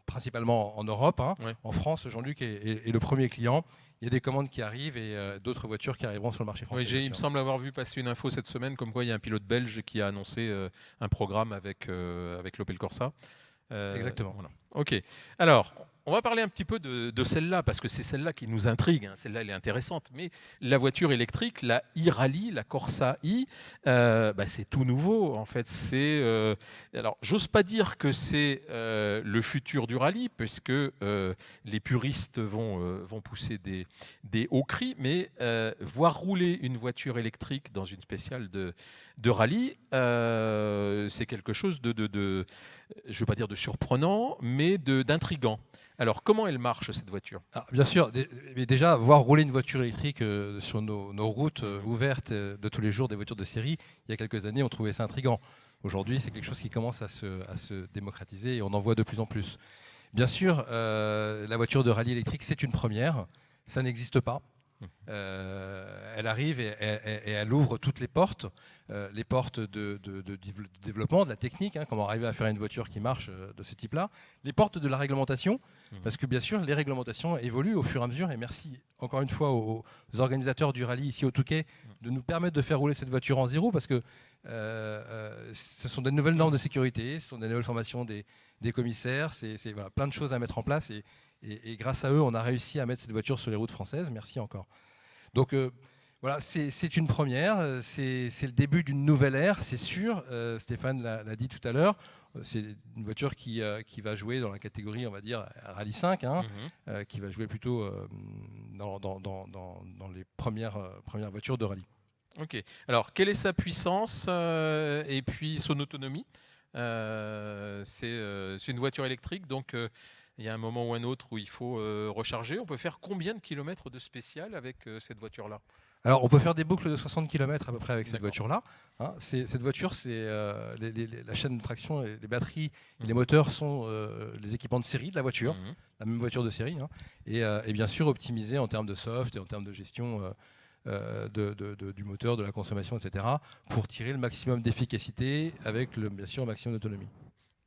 Principalement en Europe. Ouais. En France, Jean-Luc est le premier client. Il y a des commandes qui arrivent et d'autres voitures qui arriveront sur le marché français. Oui, il me semble avoir vu passer une info cette semaine comme quoi il y a un pilote belge qui a annoncé un programme avec l'Opel Corsa. Exactement. Voilà. Ok. Alors, on va parler un petit peu de celle-là, parce que c'est celle-là qui nous intrigue. Hein. Celle-là, elle est intéressante. Mais la voiture électrique, la e-Rally, la Corsa e, c'est tout nouveau. En fait, alors, j'ose pas dire que c'est le futur du rallye, puisque les puristes vont pousser des hauts cris, mais voir rouler une voiture électrique dans une spéciale de rallye, c'est quelque chose je ne veux pas dire de surprenant, mais d'intrigant. Alors, comment elle marche, cette voiture ? Alors, bien sûr, mais déjà, voir rouler une voiture électrique sur nos routes ouvertes de tous les jours, des voitures de série, il y a quelques années, on trouvait ça intriguant. Aujourd'hui, c'est quelque chose qui commence à se démocratiser et on en voit de plus en plus. Bien sûr, la voiture de rallye électrique, c'est une première. Ça n'existe pas. Elle arrive et elle ouvre toutes les portes de développement, de la technique, comment arriver à faire une voiture qui marche de ce type-là, les portes de la réglementation, parce que bien sûr les réglementations évoluent au fur et à mesure, et merci encore une fois aux organisateurs du rallye ici au Touquet de nous permettre de faire rouler cette voiture en zéro, parce que ce sont des nouvelles normes de sécurité, ce sont des nouvelles formations des commissaires, c'est voilà, plein de choses à mettre en place, et grâce à eux, on a réussi à mettre cette voiture sur les routes françaises. Merci encore. Donc voilà, c'est une première, c'est le début d'une nouvelle ère, c'est sûr. Stéphane l'a dit tout à l'heure. C'est une voiture qui va jouer dans la catégorie, on va dire, Rallye 5, qui va jouer plutôt dans les premières voitures de rallye. Ok. Alors, quelle est sa puissance et puis son autonomie ? C'est une voiture électrique, donc il y a un moment ou un autre où il faut recharger. On peut faire combien de kilomètres de spécial avec cette voiture-là ? Alors, on peut faire des boucles de 60 km à peu près avec cette voiture-là. Cette voiture, c'est la chaîne de traction, les batteries et les moteurs sont les équipements de série de la voiture, la même voiture de série, et bien sûr optimisée en termes de soft et en termes de gestion du moteur, de la consommation, etc., pour tirer le maximum d'efficacité avec bien sûr le maximum d'autonomie.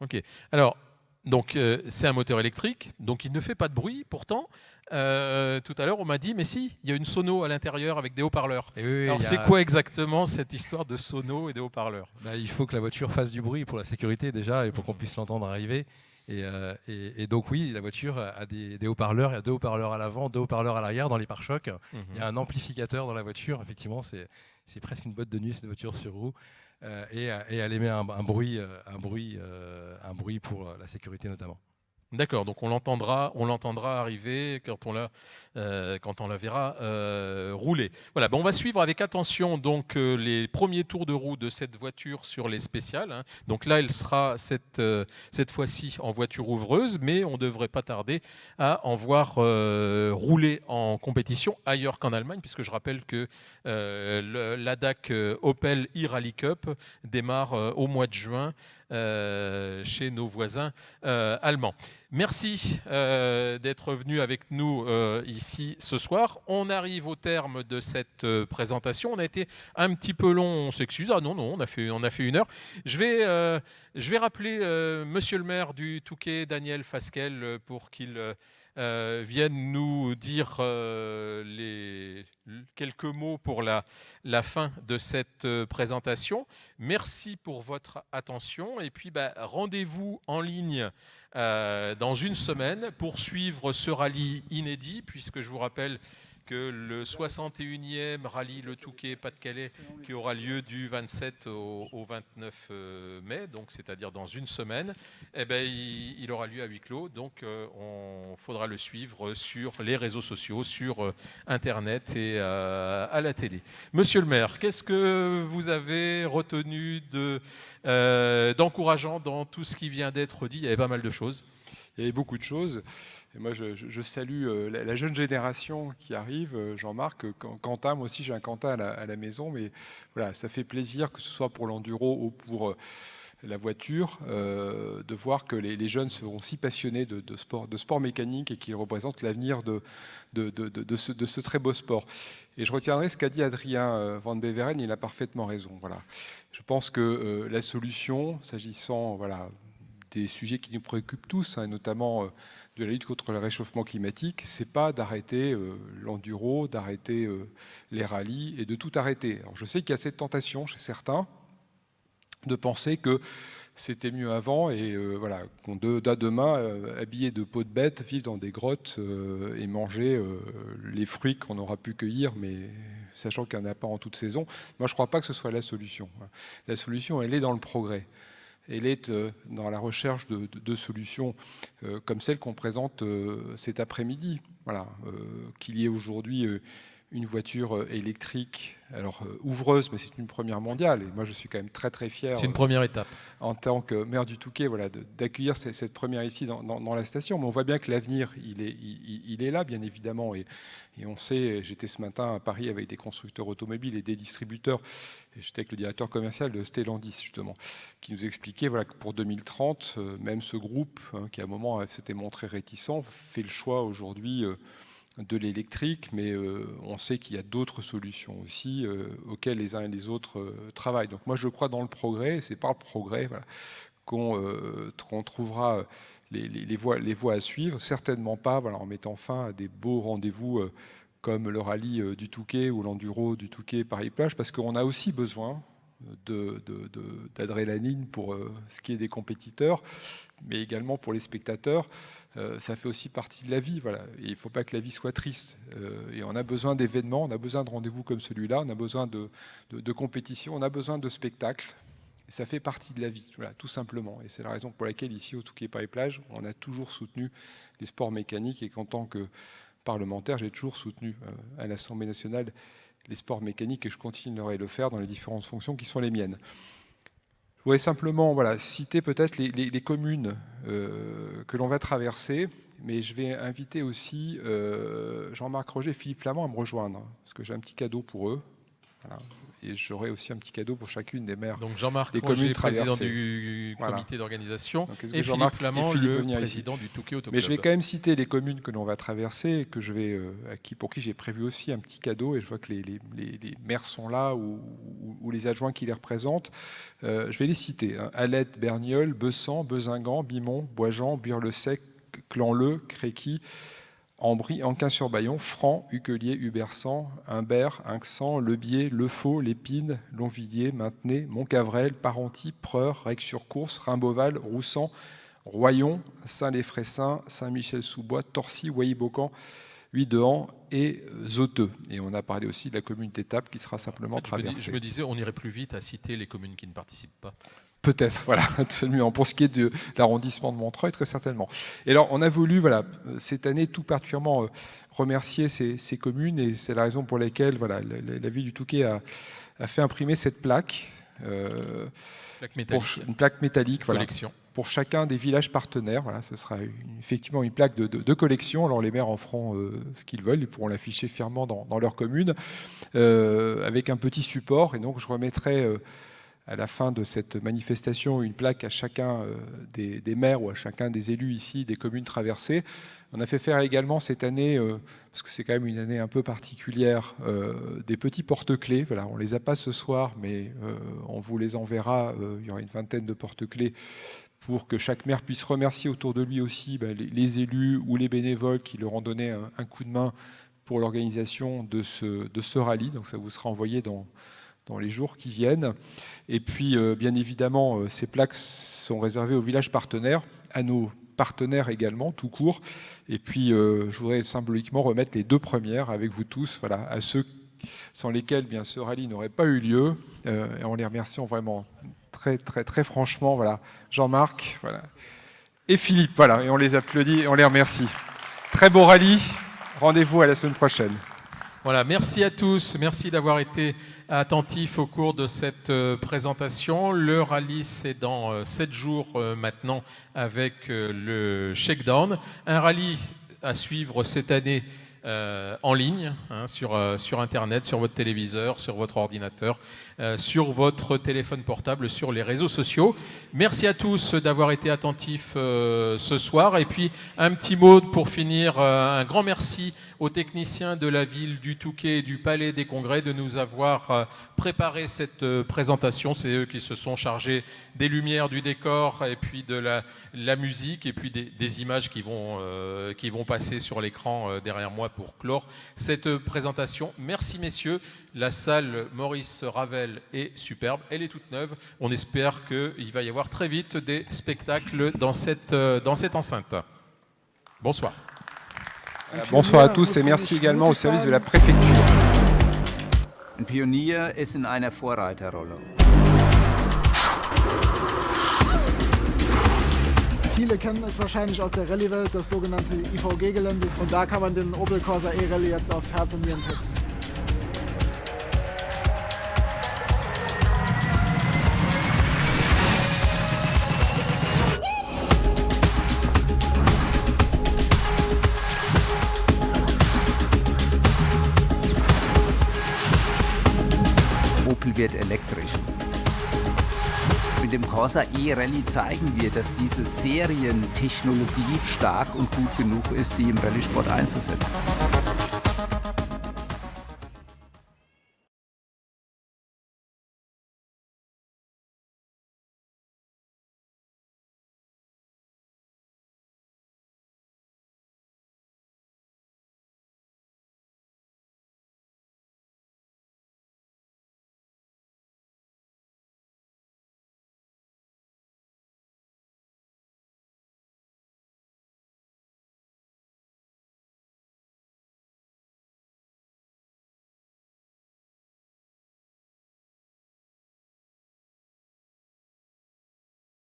Ok. Alors, donc c'est un moteur électrique, donc il ne fait pas de bruit. Pourtant, tout à l'heure on m'a dit, mais si, il y a une sono à l'intérieur avec des haut-parleurs. Oui, alors c'est quoi exactement cette histoire de sono et des haut-parleurs ? Il faut que la voiture fasse du bruit pour la sécurité déjà et pour qu'on puisse l'entendre arriver. Et donc oui, la voiture a des haut-parleurs, il y a 2 haut-parleurs à l'avant, 2 haut-parleurs à l'arrière dans les pare-chocs. Il y a un amplificateur dans la voiture, effectivement, c'est presque une boîte de nuit cette voiture sur roue. Et elle émet un bruit pour la sécurité notamment. D'accord, donc on l'entendra arriver quand on la verra rouler. Voilà, on va suivre avec attention donc les premiers tours de roue de cette voiture sur les spéciales. Donc là, elle sera cette fois-ci en voiture ouvreuse, mais on ne devrait pas tarder à en voir rouler en compétition ailleurs qu'en Allemagne, puisque je rappelle que l'ADAC Opel e-Rally Cup démarre au mois de juin chez nos voisins allemands. Merci d'être venu avec nous ici ce soir. On arrive au terme de cette présentation. On a été un petit peu long, on s'excuse. Ah non, on a fait 1 heure. Je vais rappeler Monsieur le maire du Touquet, Daniel Fasquelle, pour qu'il vienne nous dire quelques mots pour la fin de cette présentation. Merci pour votre attention et puis rendez-vous en ligne dans une semaine pour suivre ce rallye inédit, puisque je vous rappelle que le 61e rallye Le Touquet Pas-de-Calais qui aura lieu du 27 au 29 mai, donc c'est-à-dire dans une semaine, il aura lieu à huis clos, donc on faudra le suivre sur les réseaux sociaux, sur Internet et à la télé. Monsieur le maire, qu'est-ce que vous avez retenu d'encourageant dans tout ce qui vient d'être dit ? Il y avait pas mal de choses. Il y avait beaucoup de choses. Et moi, je salue la jeune génération qui arrive, Jean-Marc, Quentin. Moi aussi, j'ai un Quentin à la maison, mais voilà, ça fait plaisir que ce soit pour l'enduro ou pour la voiture, de voir que les jeunes seront si passionnés de sport mécanique et qu'ils représentent l'avenir de ce très beau sport. Et je retiendrai ce qu'a dit Adrien Van Beveren, il a parfaitement raison. Voilà. Je pense que la solution, s'agissant des sujets qui nous préoccupent tous, hein, notamment de la lutte contre le réchauffement climatique, c'est pas d'arrêter l'enduro, d'arrêter les rallyes et de tout arrêter. Alors je sais qu'il y a cette tentation chez certains de penser que c'était mieux avant et qu'on doit demain, habillé de peau de bête, vivre dans des grottes et manger les fruits qu'on aura pu cueillir, mais sachant qu'il n'y en a pas en toute saison. Moi, je ne crois pas que ce soit la solution. La solution, elle est dans le progrès. Elle est dans la recherche de solutions comme celle qu'on présente cet après-midi. Voilà, qu'il y ait aujourd'hui une voiture électrique, alors ouvreuse, mais c'est une première mondiale. Et moi, je suis quand même très très fier. C'est une première étape. En tant que maire du Touquet, d'accueillir cette première ici dans la station. Mais on voit bien que l'avenir, il est là, bien évidemment. Et on sait, j'étais ce matin à Paris avec des constructeurs automobiles et des distributeurs. Et j'étais avec le directeur commercial de Stellantis, justement, qui nous expliquait que pour 2030, même ce groupe, qui à un moment s'était montré réticent, fait le choix aujourd'hui de l'électrique, mais on sait qu'il y a d'autres solutions aussi auxquelles les uns et les autres travaillent. Donc moi je crois dans le progrès, et c'est par le progrès qu'on trouvera les voies à suivre, certainement pas en mettant fin à des beaux rendez-vous comme le rallye du Touquet ou l'enduro du Touquet Paris-Plage, parce qu'on a aussi besoin d'adrénaline pour ce qui est des compétiteurs, mais également pour les spectateurs. Ça fait aussi partie de la vie, Et il ne faut pas que la vie soit triste. Et on a besoin d'événements, on a besoin de rendez-vous comme celui-là, on a besoin de compétition, on a besoin de spectacles. Et ça fait partie de la vie, tout simplement. Et c'est la raison pour laquelle ici, au Touquet Paris-Plage, on a toujours soutenu les sports mécaniques et qu'en tant que parlementaire, j'ai toujours soutenu à l'Assemblée nationale les sports mécaniques et je continuerai à le faire dans les différentes fonctions qui sont les miennes. Je voudrais simplement citer peut-être les communes que l'on va traverser, mais je vais inviter aussi Jean-Marc Roger et Philippe Flamand à me rejoindre, parce que j'ai un petit cadeau pour eux. Voilà. Et j'aurai aussi un petit cadeau pour chacune des maires. Donc Jean-Marc des Roger, communes président traversées. du comité d'organisation, et Jean-Marc Philippe Flamand, le président du Touquet Auto Club. Mais je vais quand même citer les communes que l'on va traverser, que je vais, pour qui j'ai prévu aussi un petit cadeau, et je vois que les maires sont là, ou les adjoints qui les représentent. Je vais les citer. Alette, Bernieul, Bessan, Bezingan, Bimont, Boisjean, Buire-le-Sec, Clanleu, Créqui, Ambry, Anquin-sur-Bayon, Franc, Uquelier, Hubersan, Humbert, Inxan, Lebier, Lefaux, Lépine, Longvilliers, Maintenay, Montcavrel, Parenty, Preur, Reix-sur-Course, Rimbaud-Val, Roussan, Royon, Saint-Léfressin, Saint-Michel-sous-Bois, Torcy, Wailly-Beaucamp, Huidehan et Zoteux. Et on a parlé aussi de la commune d'Étaples qui sera simplement traversée. Je me disais, on irait plus vite à citer les communes qui ne participent pas. Peut-être, absolument. Pour ce qui est de l'arrondissement de Montreuil, très certainement. Et alors, on a voulu, cette année, tout particulièrement remercier ces communes, et c'est la raison pour laquelle, la ville du Touquet a fait imprimer cette plaque, une plaque métallique, collection. Pour chacun des villages partenaires. Ce sera effectivement une plaque de collection. Alors les maires en feront ce qu'ils veulent, ils pourront l'afficher fièrement dans leur commune, avec un petit support. Et donc, je remettrai à la fin de cette manifestation une plaque à chacun des maires ou à chacun des élus ici des communes traversées. On a fait faire également cette année, parce que c'est quand même une année un peu particulière, des petits porte-clés. On ne les a pas ce soir, mais on vous les enverra. Il y aura une vingtaine de porte-clés pour que chaque maire puisse remercier autour de lui aussi les élus ou les bénévoles qui leur ont donné un coup de main pour l'organisation de ce rallye. Donc ça vous sera envoyé dans les jours qui viennent. Et puis, bien évidemment, ces plaques sont réservées aux villages partenaires, à nos partenaires également, tout court. Et puis, je voudrais symboliquement remettre les deux premières avec vous tous, à ceux sans lesquels ce rallye n'aurait pas eu lieu. Et en les remerciant vraiment très, très, très franchement, Jean-Marc, et Philippe, et on les applaudit et on les remercie. Très beau rallye. Rendez-vous à la semaine prochaine. Voilà, merci à tous, merci d'avoir été attentifs au cours de cette présentation. Le rallye, c'est dans 7 jours maintenant avec le shakedown. Un rallye à suivre cette année en ligne, sur Internet, sur votre téléviseur, sur votre ordinateur, sur votre téléphone portable, sur les réseaux sociaux. Merci à tous d'avoir été attentifs ce soir. Et puis, un petit mot pour finir. Un grand merci aux techniciens de la ville du Touquet et du Palais des Congrès de nous avoir préparé cette présentation. C'est eux qui se sont chargés des lumières, du décor et puis de la musique et puis des images qui vont passer sur l'écran derrière moi pour clore cette présentation. Merci messieurs. La salle Maurice Ravel est superbe. Elle est toute neuve. On espère qu'il va y avoir très vite des spectacles dans cette enceinte. Bonsoir. Bonsoir à tous et merci également au service de la préfecture. Ein Pionier ist in einer Vorreiterrolle. Viele kennen es wahrscheinlich aus der Rallye-Welt, das sogenannte IVG-Gelände. Und da kann man den Opel Corsa E-Rallye jetzt auf Herz und Nieren testen. Opel wird elektrisch. Mit dem Corsa E-Rallye zeigen wir, dass diese Serientechnologie stark und gut genug ist, sie im Rallye-Sport einzusetzen.